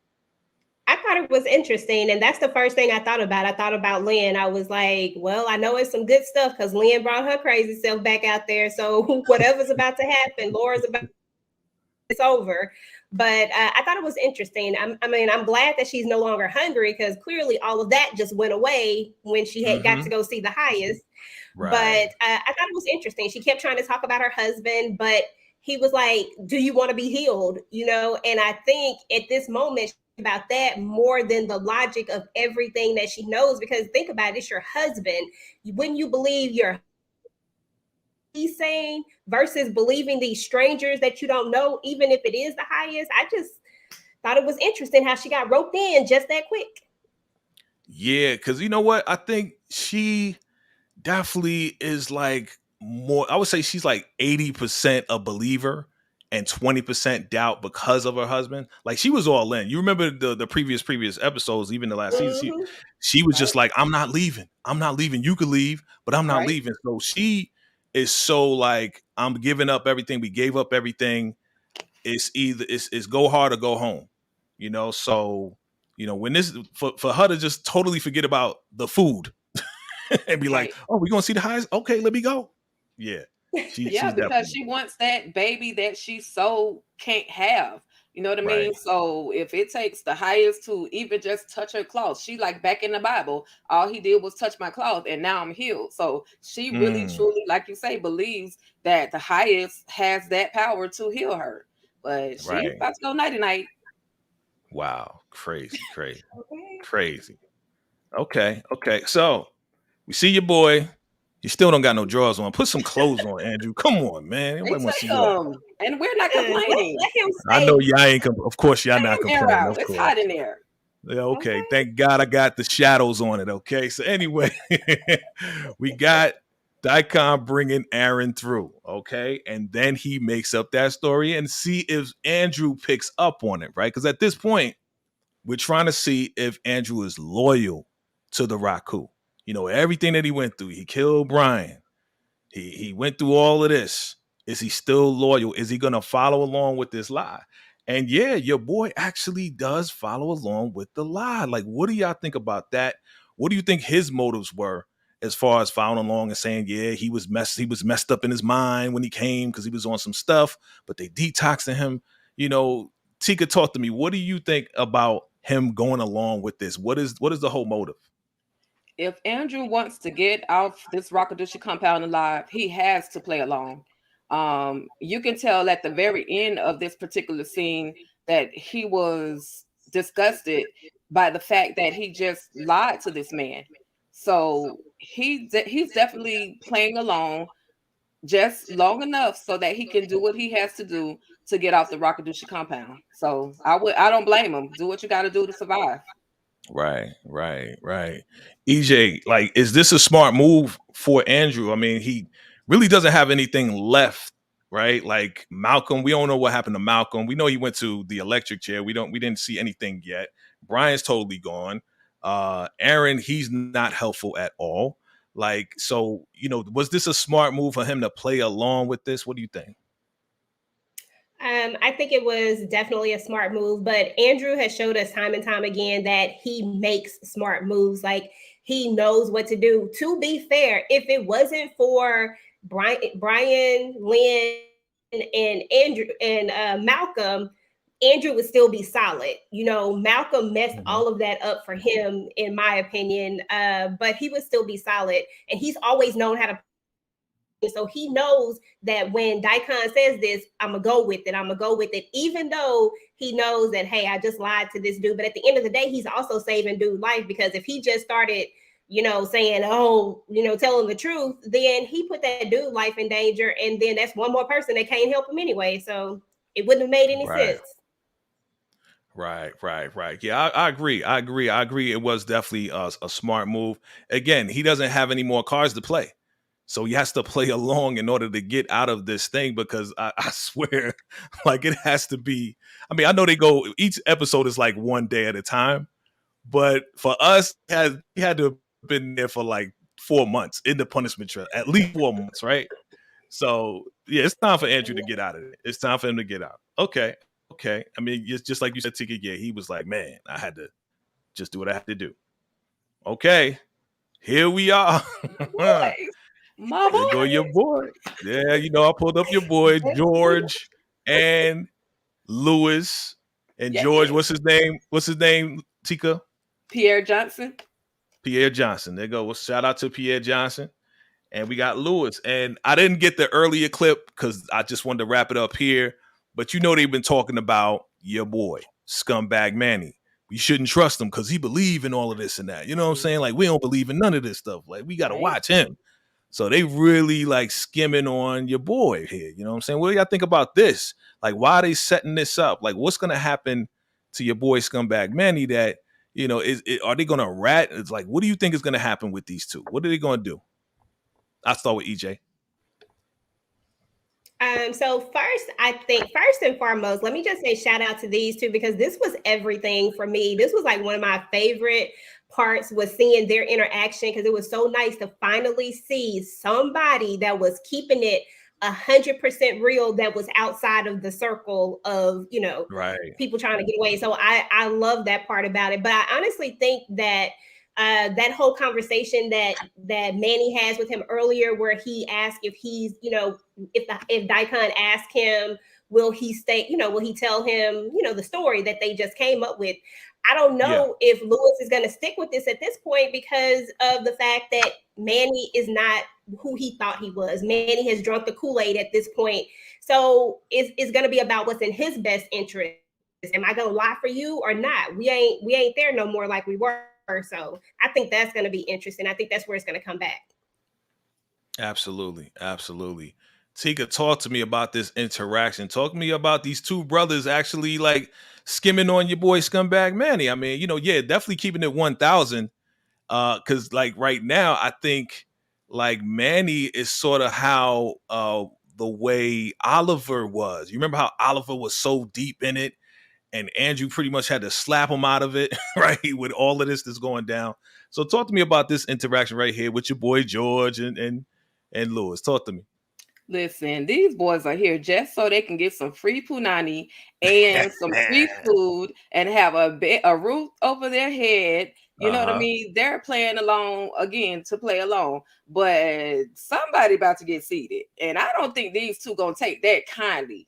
I thought it was interesting, and that's the first thing I thought about. I thought about Lynn. I was like, well, I know it's some good stuff because Lynn brought her crazy self back out there. So whatever's about to happen, Laura's about it's over. But I thought it was interesting. I'm glad that she's no longer hungry because clearly all of that just went away when she had got to go see the highest. Right. But I thought it was interesting. She kept trying to talk about her husband, but he was like, do you want to be healed? And I think at this moment, about that more than the logic of everything that she knows, because think about it, it's your husband. When you believe your he's saying versus believing these strangers that you don't know, even if it is the highest, I just thought it was interesting how she got roped in just that quick. Yeah, because you know what? I think she definitely is like more, I would say she's like 80% a believer and 20% doubt because of her husband. Like she was all in. You remember the previous episodes, even the last season, she was just like, I'm not leaving. You could leave, but I'm not leaving. So she is so like, I'm giving up everything. We gave up everything. It's either it's go hard or go home, So, when this for her to just totally forget about the food and be like, oh, we're gonna see the highest. Okay, let me go. Yeah. Yeah, because she wants that baby that she so can't have. You know what I mean? So if it takes the highest to even just touch her cloth, she like back in the Bible, all he did was touch my cloth and now I'm healed. So she really truly, like you say, believes that the highest has that power to heal her. But she's about to go nighty night. Wow. Crazy. Okay. So we see your boy. You still don't got no drawers on. Put some clothes on, Andrew. Come on, man. And we're not complaining. I know y'all ain't. Of course, y'all not complaining. Of it's course. hot in there. Yeah, okay. Thank God I got the shadows on it. Okay. So anyway, we got Daikon bringing Aaron through. Okay. And then he makes up that story and see if Andrew picks up on it, right? Because at this point, we're trying to see if Andrew is loyal to the Raku. Everything that he went through. He killed Brian. He went through all of this. Is he still loyal? Is he going to follow along with this lie? And yeah, your boy actually does follow along with the lie. Like, what do y'all think about that? What do you think his motives were as far as following along and saying, yeah, he was messed up in his mind when he came because he was on some stuff, but they detoxed him. Tika, talk to me. What do you think about him going along with this? What is the whole motive? If Andrew wants to get off this Rakadushi compound alive, he has to play along. You can tell at the very end of this particular scene that he was disgusted by the fact that he just lied to this man. So he's definitely playing along just long enough so that he can do what he has to do to get off the Rakadushi compound. So I don't blame him. Do what you got to do to survive. Right. EJ, like, is this a smart move for Andrew? I mean, he really doesn't have anything left, right? Like Malcolm, we don't know what happened to Malcolm. We know he went to the electric chair. We didn't see anything yet. Brian's totally gone. Aaron, he's not helpful at all. Like, so, was this a smart move for him to play along with this? What do you think? I think it was definitely a smart move, but Andrew has showed us time and time again that he makes smart moves. Like he knows what to do. To be fair, if it wasn't for Brian, Lynn, and Andrew and Malcolm, Andrew would still be solid. Malcolm messed all of that up for him, in my opinion. But he would still be solid, and he's always known how to. So he knows that when Daikon says this, I'm gonna go with it. I'm gonna go with it, even though he knows that, hey, I just lied to this dude. But at the end of the day, he's also saving dude life, because if he just started, saying, oh, telling the truth, then he put that dude life in danger, and then that's one more person that can't help him anyway. So it wouldn't have made any Right. sense. Right. Yeah, I agree. It was definitely a smart move. Again, he doesn't have any more cards to play. So he has to play along in order to get out of this thing, because I swear, like, it has to be. I mean, I know each episode is like one day at a time, but for us, he had to have been there for like 4 months in the punishment trap, at least 4 months, right? So yeah, it's time for Andrew to get out of it. It's time for him to get out. Okay. I mean, it's just like you said, Tika. Yeah, he was like, man, I had to just do what I had to do. Okay, here we are. Boys, my There go your boys. boy. Yeah, I pulled up your boy George and Lewis. And George, Yes. what's his name? What's his name, Tika? Pierre Johnson. Pierre Johnson. There go. Well, shout out to Pierre Johnson. And we got Lewis. And I didn't get the earlier clip because I just wanted to wrap it up here. But they've been talking about your boy, Scumbag Manny. We shouldn't trust him because he believe in all of this and that. You know what I'm saying? Like, we don't believe in none of this stuff. Like, we got to Right. watch him. So they really like skimming on your boy here. You know what I'm saying? What do y'all think about this? Like, why are they setting this up? Like, what's going to happen to your boy Scumbag Manny that, are they going to rat? It's like, what do you think is going to happen with these two? What are they going to do? I'll start with EJ. So first and foremost, let me just say shout out to these two, because this was everything for me. This was like one of my favorite parts, was seeing their interaction, because it was so nice to finally see somebody that was keeping it 100% real, that was outside of the circle of, Right. people trying to get away. So I love that part about it. But I honestly think that that whole conversation that Manny has with him earlier, where he asked if he's, if Daikon asked him, will he stay, will he tell him, the story that they just came up with? I don't know if Lewis is going to stick with this at this point, because of the fact that Manny is not who he thought he was. Manny has drunk the Kool-Aid at this point. So it's going to be about what's in his best interest. Am I going to lie for you or not? We ain't there no more like we were. So I think that's going to be interesting. I think that's where it's going to come back. Absolutely. Tika, talk to me about this interaction. Talk to me about these two brothers actually like skimming on your boy Scumbag Manny. I mean, definitely keeping it 1,000. Because like right now, I think like Manny is sort of how the way Oliver was. You remember how Oliver was so deep in it? And Andrew pretty much had to slap him out of it, right? With all of this that's going down. So talk to me about this interaction right here with your boy George and Lewis. Talk to me. Listen, these boys are here just so they can get some free punani and some free food and have a roof over their head. You know what I mean? They're playing along again to play along, but somebody about to get seated, and I don't think these two gonna take that kindly.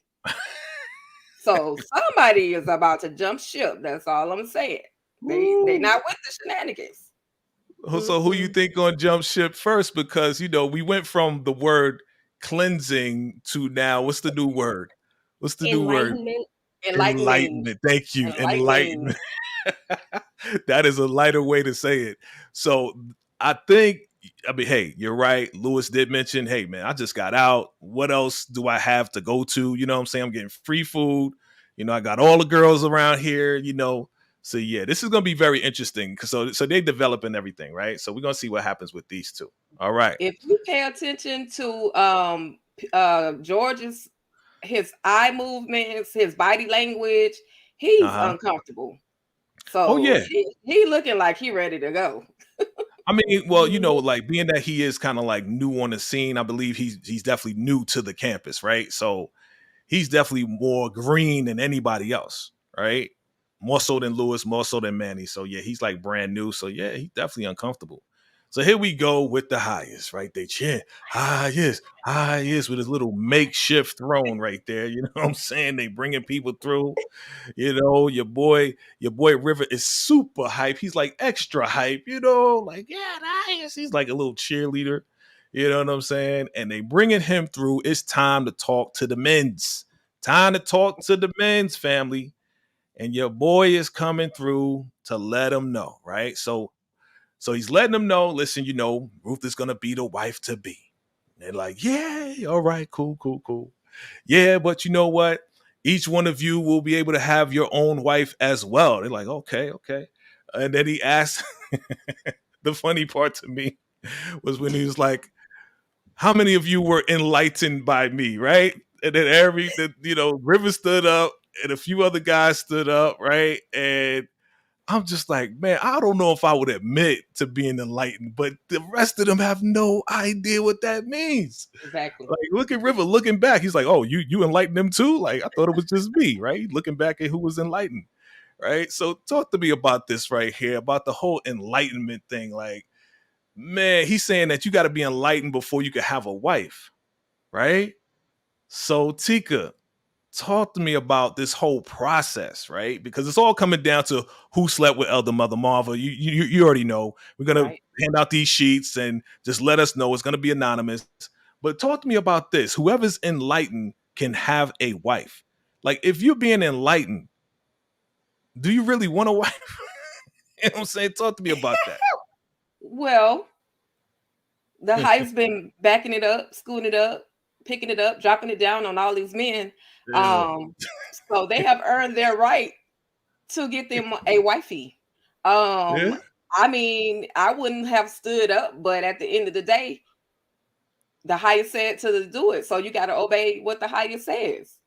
So somebody is about to jump ship. That's all I'm saying. They not with the shenanigans. So who you think gonna jump ship first? Because we went from the word cleansing to now what's the new word? What's the new word? Enlightenment. Thank you. Enlightenment. That is a lighter way to say it. So I mean, hey, you're right. Lewis did mention, hey man, I just got out. What else do I have to go to? You know what I'm saying? I'm getting free food. I got all the girls around here, So yeah, this is gonna be very interesting. So they're developing everything, right? So we're gonna see what happens with these two. All right. If you pay attention to George's his eye movements, his body language, he's uncomfortable. So yeah, he looking like he ready to go. I mean, well, like being that he is kind of like new on the scene, I believe he's definitely new to the campus, right? So he's definitely more green than anybody else, right? More so than Lewis, more so than Manny. So yeah, he's like brand new. So yeah, he's definitely uncomfortable. So here we go with the highest, right? They chant, highest, with his little makeshift throne right there. You know what I'm saying? They bringing people through. Your boy River is super hype. He's like extra hype, like, yeah, nice. He's like a little cheerleader. You know what I'm saying? And they bringing him through. It's time to talk to the men's. Time to talk to the men's, family. And your boy is coming through to let them know, right? So he's letting them know, listen, Ruth is gonna be the wife to be. And they're like, yeah, all right, cool. Yeah, but you know what? Each one of you will be able to have your own wife as well. They're like, okay. And then he asked, the funny part to me was when he was like, how many of you were enlightened by me, right? And then River stood up and a few other guys stood up, right? And I'm just like, man, I don't know if I would admit to being enlightened, but the rest of them have no idea what that means. Exactly. Like, look at River looking back. He's like, oh, you enlightened them too? Like, I thought it was just me, right? Looking back at who was enlightened, right? So talk to me about this right here, about the whole enlightenment thing. Like, man, he's saying that you got to be enlightened before you can have a wife, right? So Tika, talk to me about this whole process, right? Because it's all coming down to who slept with Elder Mother Marva. You already know. We're gonna hand out these sheets and just let us know. It's gonna be anonymous. But talk to me about this. Whoever's enlightened can have a wife. Like, if you're being enlightened, do you really want a wife? You know what I'm saying? Talk to me about that. Well, the Hive's been backing it up, scooting it up, picking it up, dropping it down on all these men. So they have earned their right to get them a wifey. Yeah. I mean, I wouldn't have stood up, but at the end of the day, the highest said to do it. So you got to obey what the highest says.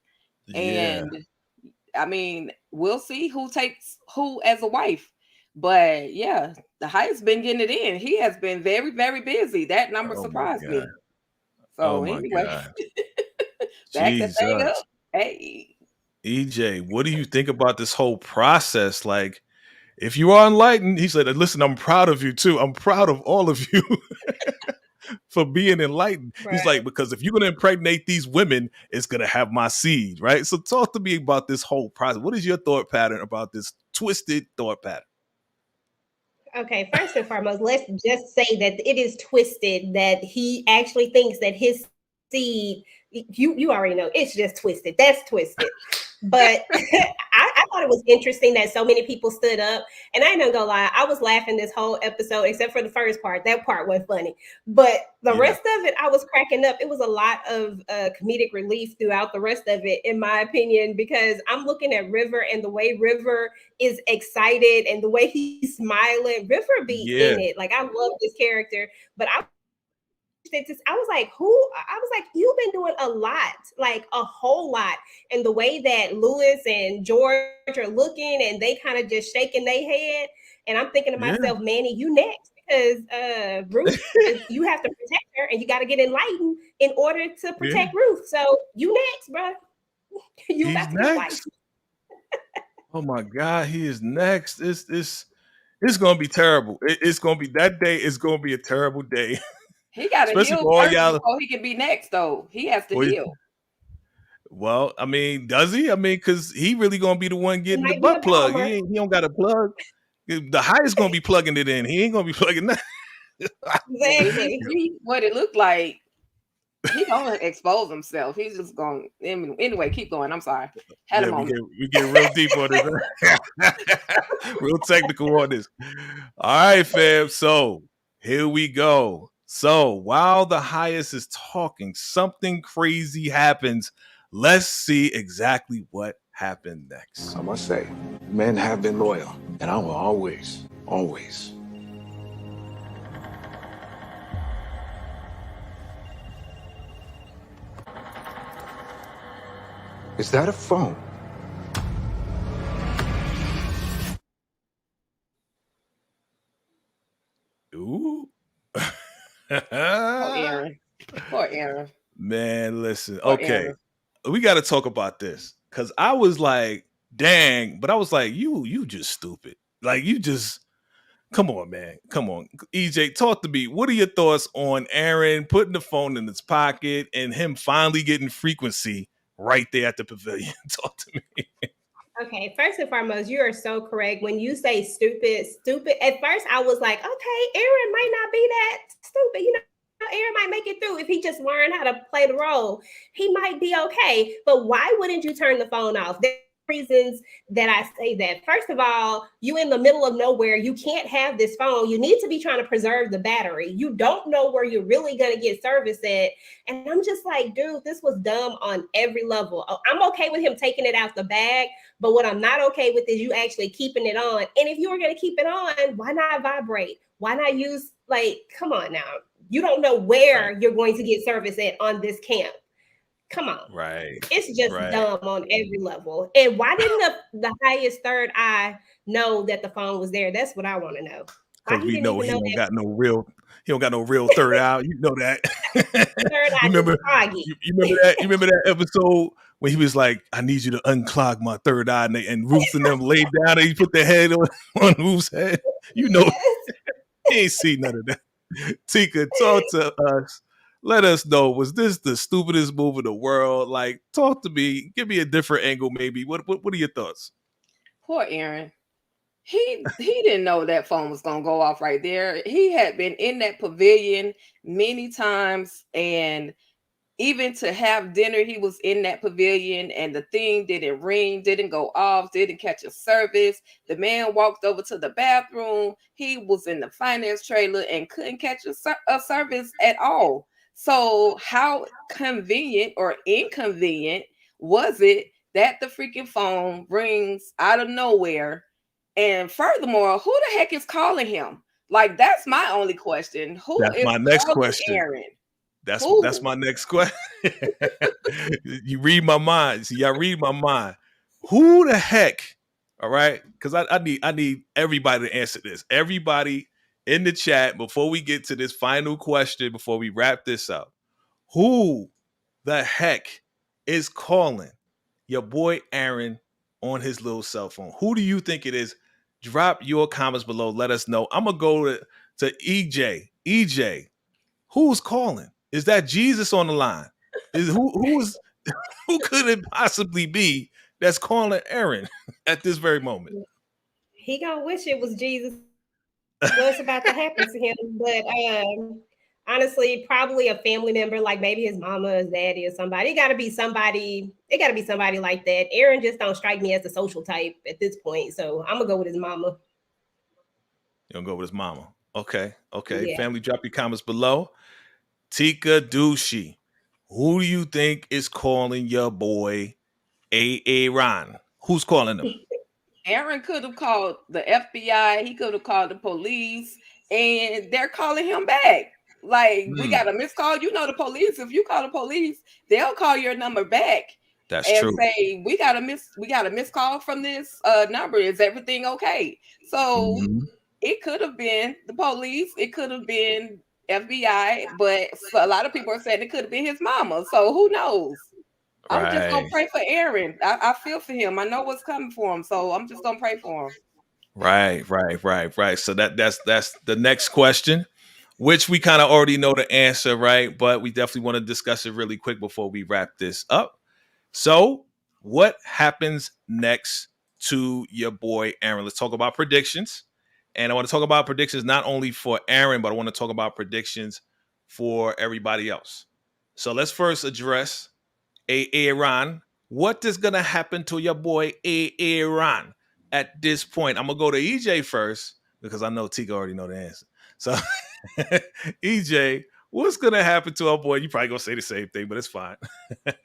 Yeah. And I mean, we'll see who takes who as a wife. But yeah, the highest been getting it in. He has been very, very busy. That number Oh my surprised me. God. So Oh my anyway, God. back the thing up. Jesus. Hey. EJ, what do you think about this whole process? Like, if you are enlightened, he said, listen, I'm proud of you too. I'm proud of all of you for being enlightened. Right. He's like, because if you're going to impregnate these women, it's going to have my seed, right? So talk to me about this whole process. What is your thought pattern about this twisted thought pattern? Okay, first and foremost, let's just say that it is twisted that he actually thinks that his seed, you already know, it's just twisted. That's twisted. But I thought it was interesting that so many people stood up. And I ain't gonna lie, I was laughing this whole episode, except for the first part. That part was funny. But the rest of it, I was cracking up. It was a lot of comedic relief throughout the rest of it, in my opinion, because I'm looking at River and the way River is excited and the way he's smiling. River be in it. Like, I love this character. But I was like, you've been doing a lot, like a whole lot. And the way that Lewis and George are looking and they kind of just shaking their head. And I'm thinking to myself, Manny, you next, because Ruth, you have to protect her and you got to get enlightened in order to protect Ruth. So you next, bro. He's next. Oh my God, he is next. It's gonna be terrible. It's gonna be, that day is gonna be a terrible day. He got to heal first before he can be next, though. He has to heal. Well, I mean, does he? I mean, because he really gonna be the one getting the butt plug. He don't got a plug. The highest gonna be plugging it in. He ain't gonna be plugging that. Exactly. What it looked like, he gonna expose himself. He's just going anyway. Keep going. I'm sorry. We get real deep on this, real technical on this. All right, fam. So here we go. So while the highest is talking, something crazy happens. Let's see exactly what happened next. I must say, men have been loyal, and I will always. Is that a phone? Ooh. Poor Aaron. Poor Aaron. Man, listen. Poor Okay, Aaron. we got to talk about this because I was like, dang, but I was like, you just stupid. Like you just come on, man. Come on. EJ, talk to me. What are your thoughts on Aaron putting the phone in his pocket and him finally getting frequency right there at the pavilion? Talk to me. Okay, first and foremost, you are so correct. When you say stupid, at first I was like, okay, Aaron might not be that stupid. Aaron might make it through if he just learned how to play the role. He might be okay. But why wouldn't you turn the phone off? There's reasons that I say that. First of all, you in the middle of nowhere. You can't have this phone. You need to be trying to preserve the battery. You don't know where you're really going to get service at. And I'm just like, dude, this was dumb on every level. I'm okay with him taking it out the bag. But what I'm not okay with is you actually keeping it on. And if you were going to keep it on, why not vibrate? Why not use, come on now. You don't know where you're going to get service at on this camp. Come on. Right. It's just dumb on every level. And why didn't the highest third eye know that the phone was there? That's what I want to know. Because we know he don't got no real third eye. You know that. Third eye you remember that? You remember that episode when he was like, I need you to unclog my third eye, and Ruth and them laid down and he put their head on Ruth's head. You know, he ain't see none of that. Tika, talk to us. Let us know, was this the stupidest move in the world? Like, talk to me. Give me a different angle, maybe. What are your thoughts? Poor Aaron. He didn't know that phone was gonna go off right there. He had been in that pavilion many times, and even to have dinner, he was in that pavilion and the thing didn't ring, didn't go off, didn't catch a service. The man walked over to the bathroom. He was in the finance trailer and couldn't catch a service at all. So how convenient or inconvenient was it that the freaking phone rings out of nowhere? And furthermore, who the heck is calling him? Like, that's my only question. That's my next question. Aaron? That's my next question. You read my mind. See, I read my mind. Who the heck? All right, because I need everybody to answer this. Everybody in the chat before we get to this final question, before we wrap this up. Who the heck is calling your boy Aaron on his little cell phone? Who do you think it is? Drop your comments below. Let us know. I'm gonna go to EJ. EJ, who's calling? Is that Jesus on the line? Who could it possibly be that's calling Aaron at this very moment? He gonna wish it was Jesus. What's about to happen to him? But honestly, probably a family member, like maybe his mama, his daddy, or somebody. It gotta be somebody like that. Aaron just don't strike me as the social type at this point. So I'm gonna go with his mama. You're gonna go with his mama. Okay. Yeah. Family, drop your comments below. Tika Douchey, who do you think is calling your boy Aaron? Who's calling him? Aaron could have called the FBI. He could have called the police, and they're calling him back. Like, we got a missed call. You know, the police, if you call the police, they'll call your number back. That's and true. Say, we got a missed call from this number. Is everything okay? So it could have been the police. It could have been FBI, but a lot of people are saying it could have been his mama. So who knows? Right. I'm just gonna pray for Aaron. I feel for him. I know what's coming for him, so I'm just gonna pray for him. Right. So that's the next question, which we kind of already know the answer, right? But we definitely want to discuss it really quick before we wrap this up. So, what happens next to your boy Aaron? Let's talk about predictions. And I want to talk about predictions not only for Aaron, but I want to talk about predictions for everybody else. So let's first address Aaron. What is going to happen to your boy Aaron at this point? I'm going to go to EJ first because I know Tika already know the answer. So EJ, what's going to happen to our boy? You probably going to say the same thing, but it's fine. It's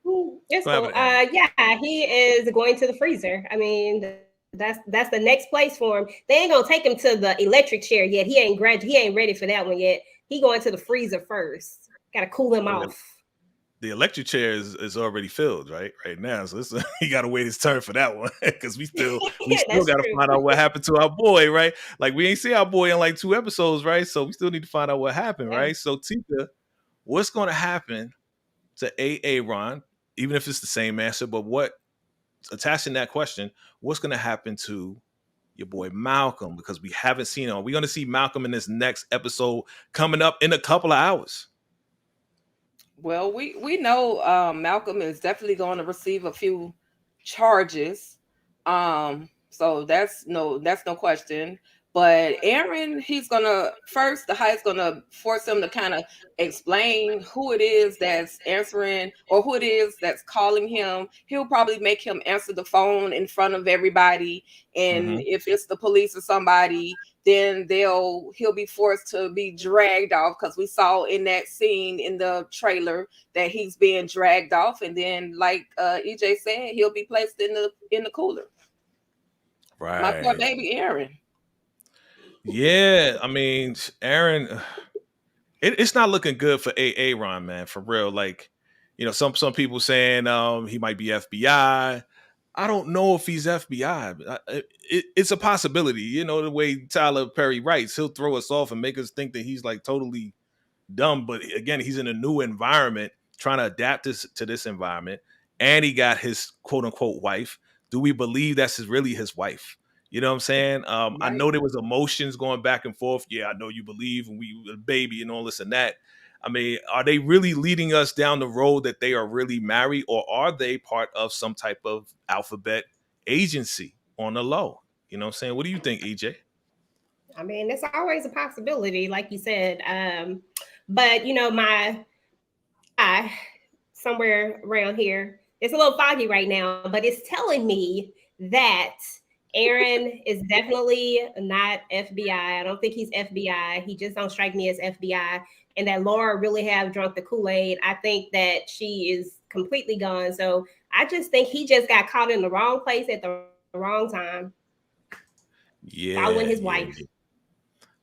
cool. Yeah, he is going to the freezer. I mean, that's the next place for him. They ain't gonna take him to the electric chair yet. He ain't ready for that one yet. He going to the freezer first. Gotta cool him off. the electric chair is already filled right now. So this, he got to wait his turn for that one because we still That's got to true. find out what happened to our boy, right? Like we ain't see our boy in like 2 episodes, right? So we still need to find out what happened, Yeah. right? So Tika, what's going to happen to Aaron? Even if it's the same answer, but what attaching that question, what's going to happen to your boy Malcolm? Because we haven't seen him. We're going to see Malcolm in this next episode coming up in a couple of hours. Well, we know Malcolm is definitely going to receive a few charges. So that's no question. But Aaron, he's gonna first the height's gonna force him to kind of explain who it is that's answering or who it is that's calling him. He'll probably make him answer the phone in front of everybody. And Mm-hmm. if it's the police or somebody, then he'll be forced to be dragged off because we saw in that scene in the trailer that he's being dragged off, and then like EJ said, he'll be placed in the cooler. My poor Right. baby Aaron. Yeah. I mean, Aaron, it's not looking good for Aaron, man, for real. Like, some people saying he might be FBI. I don't know if he's FBI. But it's a possibility. The way Tyler Perry writes, he'll throw us off and make us think that he's like totally dumb. But again, he's in a new environment, trying to adapt to this environment, and he got his quote unquote wife. Do we believe that's really his wife? You know what I'm saying? I Right. know there was emotions going back and forth. Yeah, I know you believe, and we a baby and all this and that. I mean, are they really leading us down the road that they are really married, or are they part of some type of alphabet agency on the low? You know what I'm saying? What do you think, EJ? I mean, it's always a possibility, like you said. But my eye somewhere around here, it's a little foggy right now, but it's telling me that Aaron is definitely not FBI. I don't think he's FBI. He just don't strike me as FBI. And that Laura really have drunk the Kool-Aid. I think that she is completely gone. So I just think he just got caught in the wrong place at the wrong time, following Yeah, his yeah, wife. yeah.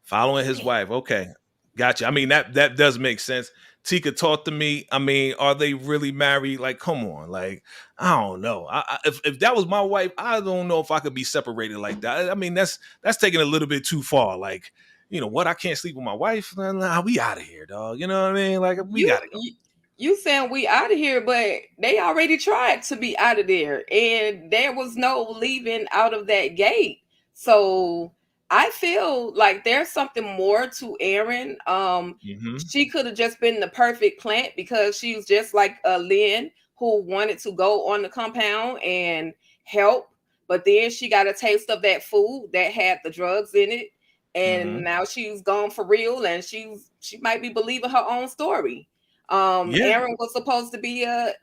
Following his wife. Okay. Gotcha. I mean, that does make sense. Tika, talk to me. I mean, are they really married? Like, come on. Like, I don't know. If that was my wife, I don't know if I could be separated like that. I mean, that's taking a little bit too far. Like, what? I can't sleep with my wife? Nah, we out of here, dog. You know what I mean? Like, we You gotta go. you, you saying we out of here, but they already tried to be out of there, and there was no leaving out of that gate. So I feel like there's something more to Aaron. Mm-hmm. She could have just been the perfect plant because she was just like Lynn who wanted to go on the compound and help, but then she got a taste of that food that had the drugs in it, and Mm-hmm. now she's gone for real, and she might be believing her own story. Yeah. Aaron was supposed to be an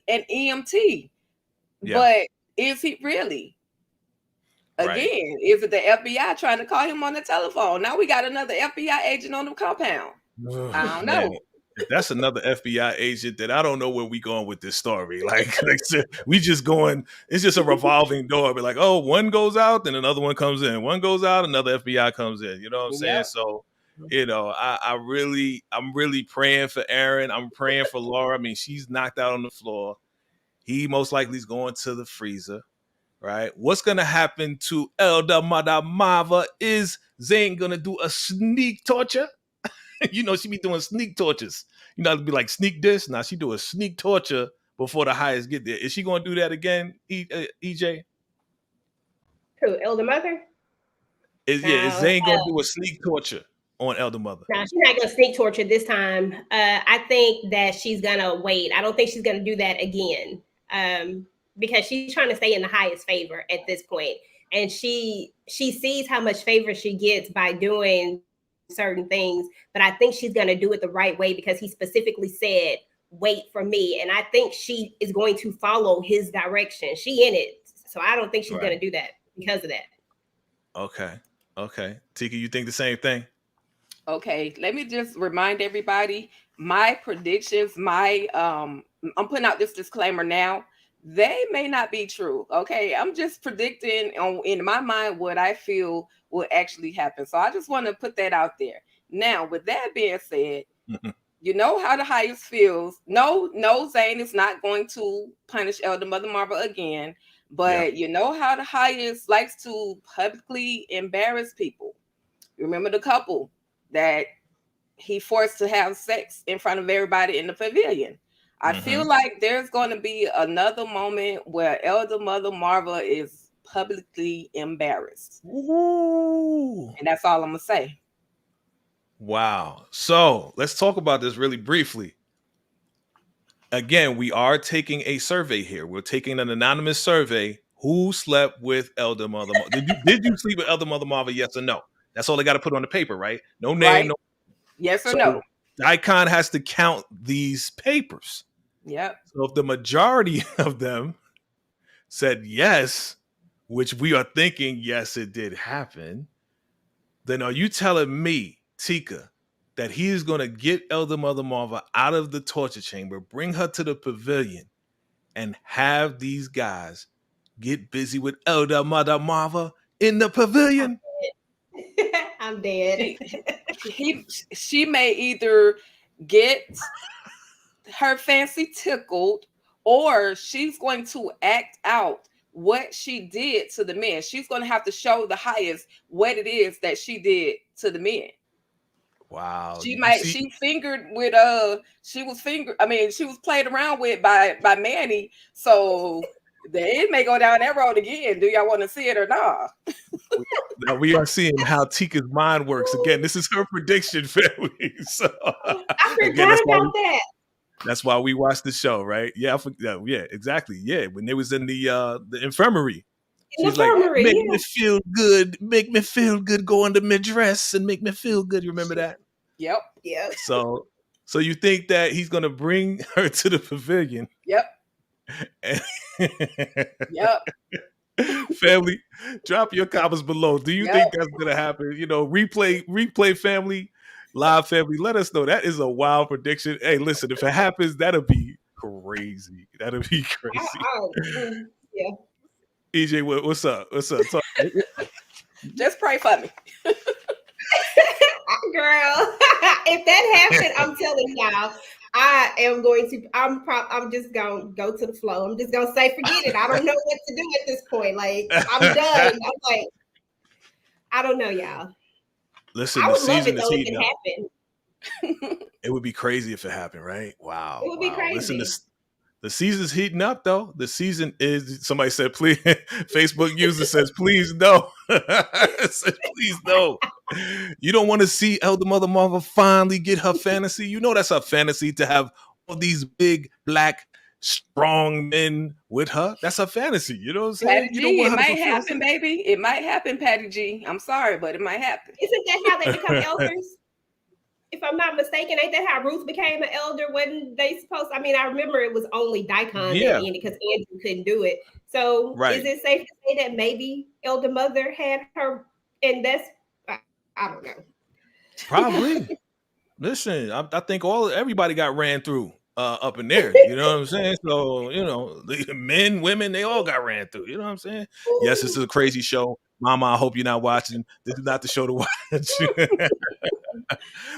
EMT, Yeah. but is he really? Right. Again, is it the FBI trying to call him on the telephone? Now we got another FBI agent on the compound. I don't Man, know. if that's another FBI agent, then I don't know where we going with this story. Like we just going, it's just a revolving door. Be like, oh, one goes out, then another one comes in. One goes out, another FBI comes in. You know what I'm saying? Yep. So, I'm really praying for Aaron. I'm praying for Laura. I mean, she's knocked out on the floor. He most likely is going to the freezer. Right? What's gonna happen to Elder Mother Mava? Is Zane gonna do a sneak torture? She be doing sneak tortures. It'd be like sneak this. Now she do a sneak torture before the highest get there. Is she going to do that again, EJ? Who, Elder Mother? Is Now, Zane going to do a sneak torture on Elder Mother? now she's not gonna sneak torture this time. I think that she's gonna wait. I don't think she's gonna do that again. Because she's trying to stay in the highest favor at this point. And she sees how much favor she gets by doing certain things, but I think she's gonna do it the right way because he specifically said, wait for me. And I think she is going to follow his direction. She in it. So I don't think she's Right. gonna do that because of that. Okay. Tika, you think the same thing? Okay, let me just remind everybody my predictions, I'm putting out this disclaimer now. They may not be true. Okay, I'm just predicting in my mind what I feel will actually happen. So I just want to put that out there. Now, with that being said, You know how the highest feels. No, no, Zane is not going to punish Elder Mother Marvel again. Yeah. But you know how the highest likes to publicly embarrass people. Remember the couple that he forced to have sex in front of everybody in the pavilion. I feel like there's going to be another moment where Elder Mother Marvel is publicly embarrassed. Ooh. And that's all I'm going to say. Wow. So let's talk about this really briefly. Again, we are taking a survey here. We're taking an anonymous survey. Who slept with Elder Mother Marvel? Did you sleep with Elder Mother Marvel? Yes or no? That's all they got to put on the paper, right? No name, Right? no. Yes or So no? Icon has to count these papers. Yep. So if the majority of them said yes, which we are thinking yes, it did happen, then are you telling me, Tika, that he is going to get Elder Mother Marva out of the torture chamber, bring her to the pavilion, and have these guys get busy with Elder Mother Marva in the pavilion? I'm dead. She may either get her fancy tickled, or she's going to act out what she did to the men. She's going to have to show the highest what it is that she did to the men. Wow. She fingered with she was played around with by Manny. So it may go down that road again. Do y'all want to see it or not? Now we are seeing how Tika's mind works. Again, this is her prediction, family. So I again, forgot about that. that's why we watched the show, right? Yeah, yeah, exactly. Yeah, when they was in the infirmary, she's like, "Make me feel good, make me feel good, go under my dress and make me feel good." You remember that? Yep. Yep. So you think that he's gonna bring her to the pavilion? Yep. Yep. Family, drop your comments below. Do you think that's gonna happen? You know, replay family, live family. Let us know. That is a wild prediction. Hey, listen, if it happens, that'll be crazy. That'll be crazy. Yeah. EJ, what's up? What's up? Just pray for me. Girl, if that happened, I'm telling y'all, I'm just gonna go to the flow. I'm just gonna say, forget it. I don't know what to do at this point. Like, I'm done. I'm like, I don't know, y'all. Listen, I the would love season it is though if heating it up. happened. It would be crazy if it happened, right? Wow. It would be crazy. Listen, the season's heating up, though. The season is, somebody said, please, Facebook user says, please no. Says, please no. You don't want to see Elder Mother Marvel finally get her fantasy. You know that's her fantasy, to have all these big, black, strong men with her. That's her fantasy. You know what I'm saying? Patty You don't G, want it her might to fulfill happen, baby. It might happen, Patty G. I'm sorry, but it might happen. Isn't that how they become elders? If I'm not mistaken, ain't that how Ruth became an elder? When they supposed? I mean, I remember it was only Daikon that ended because Andrew couldn't do it. So, is it safe to say that maybe Elder Mother had her, and that's I don't know. Probably. Listen, I think everybody got ran through up in there. You know what I'm saying? So, you know, the men, women, they all got ran through. You know what I'm saying? Yes, this is a crazy show. Mama, I hope you're not watching. This is not the show to watch.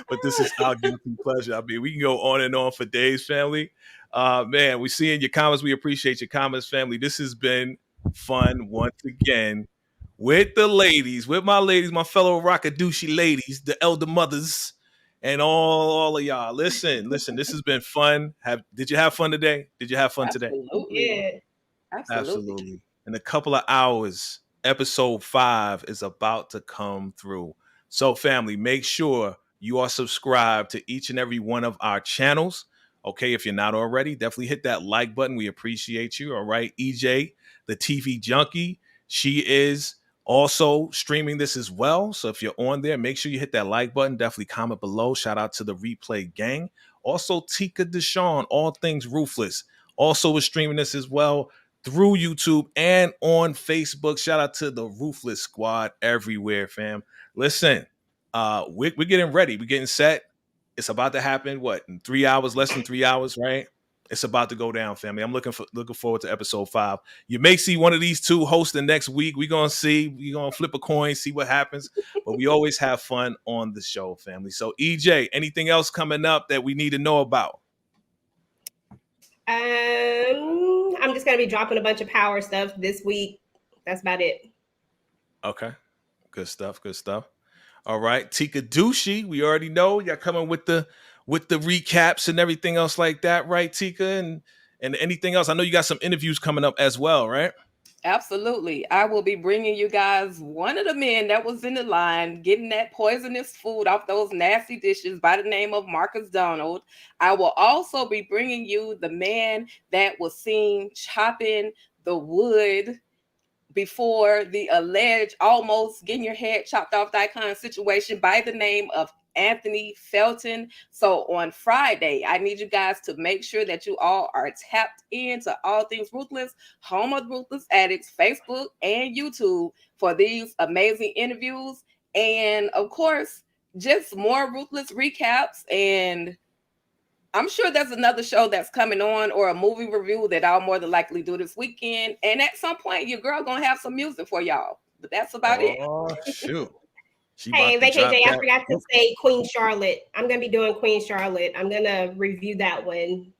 But this is our guilty pleasure. I mean, we can go on and on for days, family. Man, we're seeing your comments. We appreciate your comments, family. This has been fun once again with the ladies, with my ladies, my fellow rockadoochie ladies, the elder mothers, and all of y'all. Listen, this has been fun. Did you have fun today? Did you have fun today? Absolutely. Absolutely. In a couple of hours, episode 5 is about to come through. So, family, make sure you are subscribed to each and every one of our channels. Okay, if you're not already, definitely hit that like button. We appreciate you. All right, EJ, the TV junkie, she is also streaming this as well. So if you're on there, make sure you hit that like button. Definitely comment below. Shout out to the replay gang. Also, Tika Deshawn, all things Ruthless, also is streaming this as well through YouTube and on Facebook. Shout out to the Ruthless squad everywhere, fam. Listen, we're getting ready. We're getting set. It's about to happen. What, in 3 hours, less than 3 hours, right? It's about to go down, family. I'm looking forward to episode 5. You may see one of these two hosting next week. We're gonna see. We're gonna flip a coin, see what happens. But we always have fun on the show, family. So EJ, anything else coming up that we need to know about? I'm just gonna be dropping a bunch of power stuff this week. That's about it. Okay. Good stuff. Good stuff. All right. Tika Dushi, we already know y'all coming with the recaps and everything else like that, right, Tika? And anything else? I know you got some interviews coming up as well, right? Absolutely. I will be bringing you guys one of the men that was in the line getting that poisonous food off those nasty dishes by the name of Marcus Donald. I will also be bringing you the man that was seen chopping the wood before the alleged almost getting your head chopped off Daikon situation by the name of Anthony Felton. So on Friday, I need you guys to make sure that you all are tapped into All Things Ruthless, home of Ruthless Addicts, Facebook and YouTube for these amazing interviews. And of course, just more Ruthless recaps. And I'm sure there's another show that's coming on or a movie review that I'll more than likely do this weekend. And at some point, your girl gonna have some music for y'all. But that's about it. Oh, shoot. Hey, VKJ, I forgot to say Queen Charlotte. I'm going to be doing Queen Charlotte. I'm going to review that one.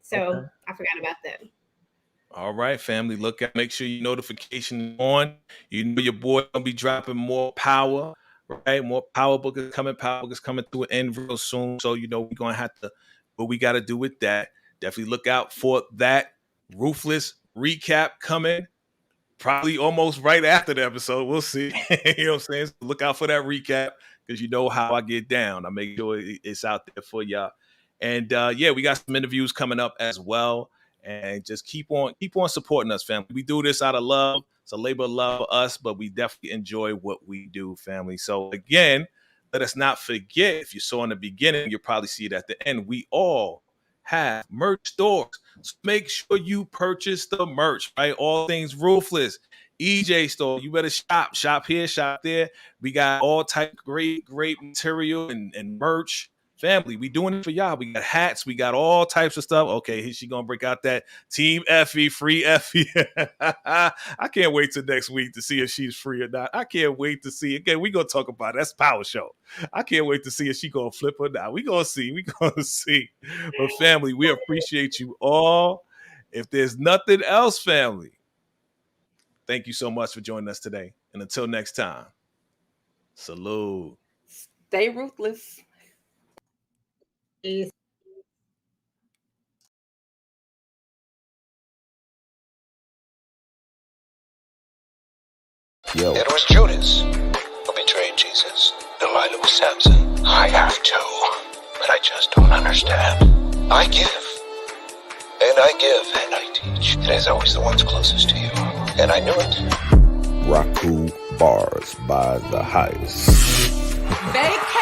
So I forgot about that. All right, family. Look at, make sure your notification on. You know your boy gonna be dropping more power, right? More power book is coming. Power book is coming to an end real soon. So you know we're gonna have to. What we got to do with that? Definitely look out for that Ruthless recap coming. Probably almost right after the episode. We'll see. You know what I'm saying? So look out for that recap because you know how I get down. I make sure it's out there for y'all. And yeah, we got some interviews coming up as well. And just keep on supporting us, family. We do this out of love. It's a labor of love for us, but we definitely enjoy what we do, family. So again, let us not forget, if you saw in the beginning, you'll probably see it at the end. We all have merch stores. So make sure you purchase the merch, right? All Things Ruthless, EJ store. You better shop here, shop there. We got all type of great material and merch. Family, we doing it for y'all. We got hats. We got all types of stuff. Okay, here she gonna break out that Team Effie, free Effie. I can't wait till next week to see if she's free or not. I can't wait to see. Again, we gonna talk about it. That's Power Show. I can't wait to see if she gonna flip or not. We gonna see. But family, we appreciate you all. If there's nothing else, family, thank you so much for joining us today. And until next time, salute. Stay ruthless. Yo. It was Judas who betrayed Jesus. Delilah was Samson. I have too, but I just don't understand. I give, and I teach. It is always the ones closest to you, and I knew it. Raku Bars by the Highest. Vacation.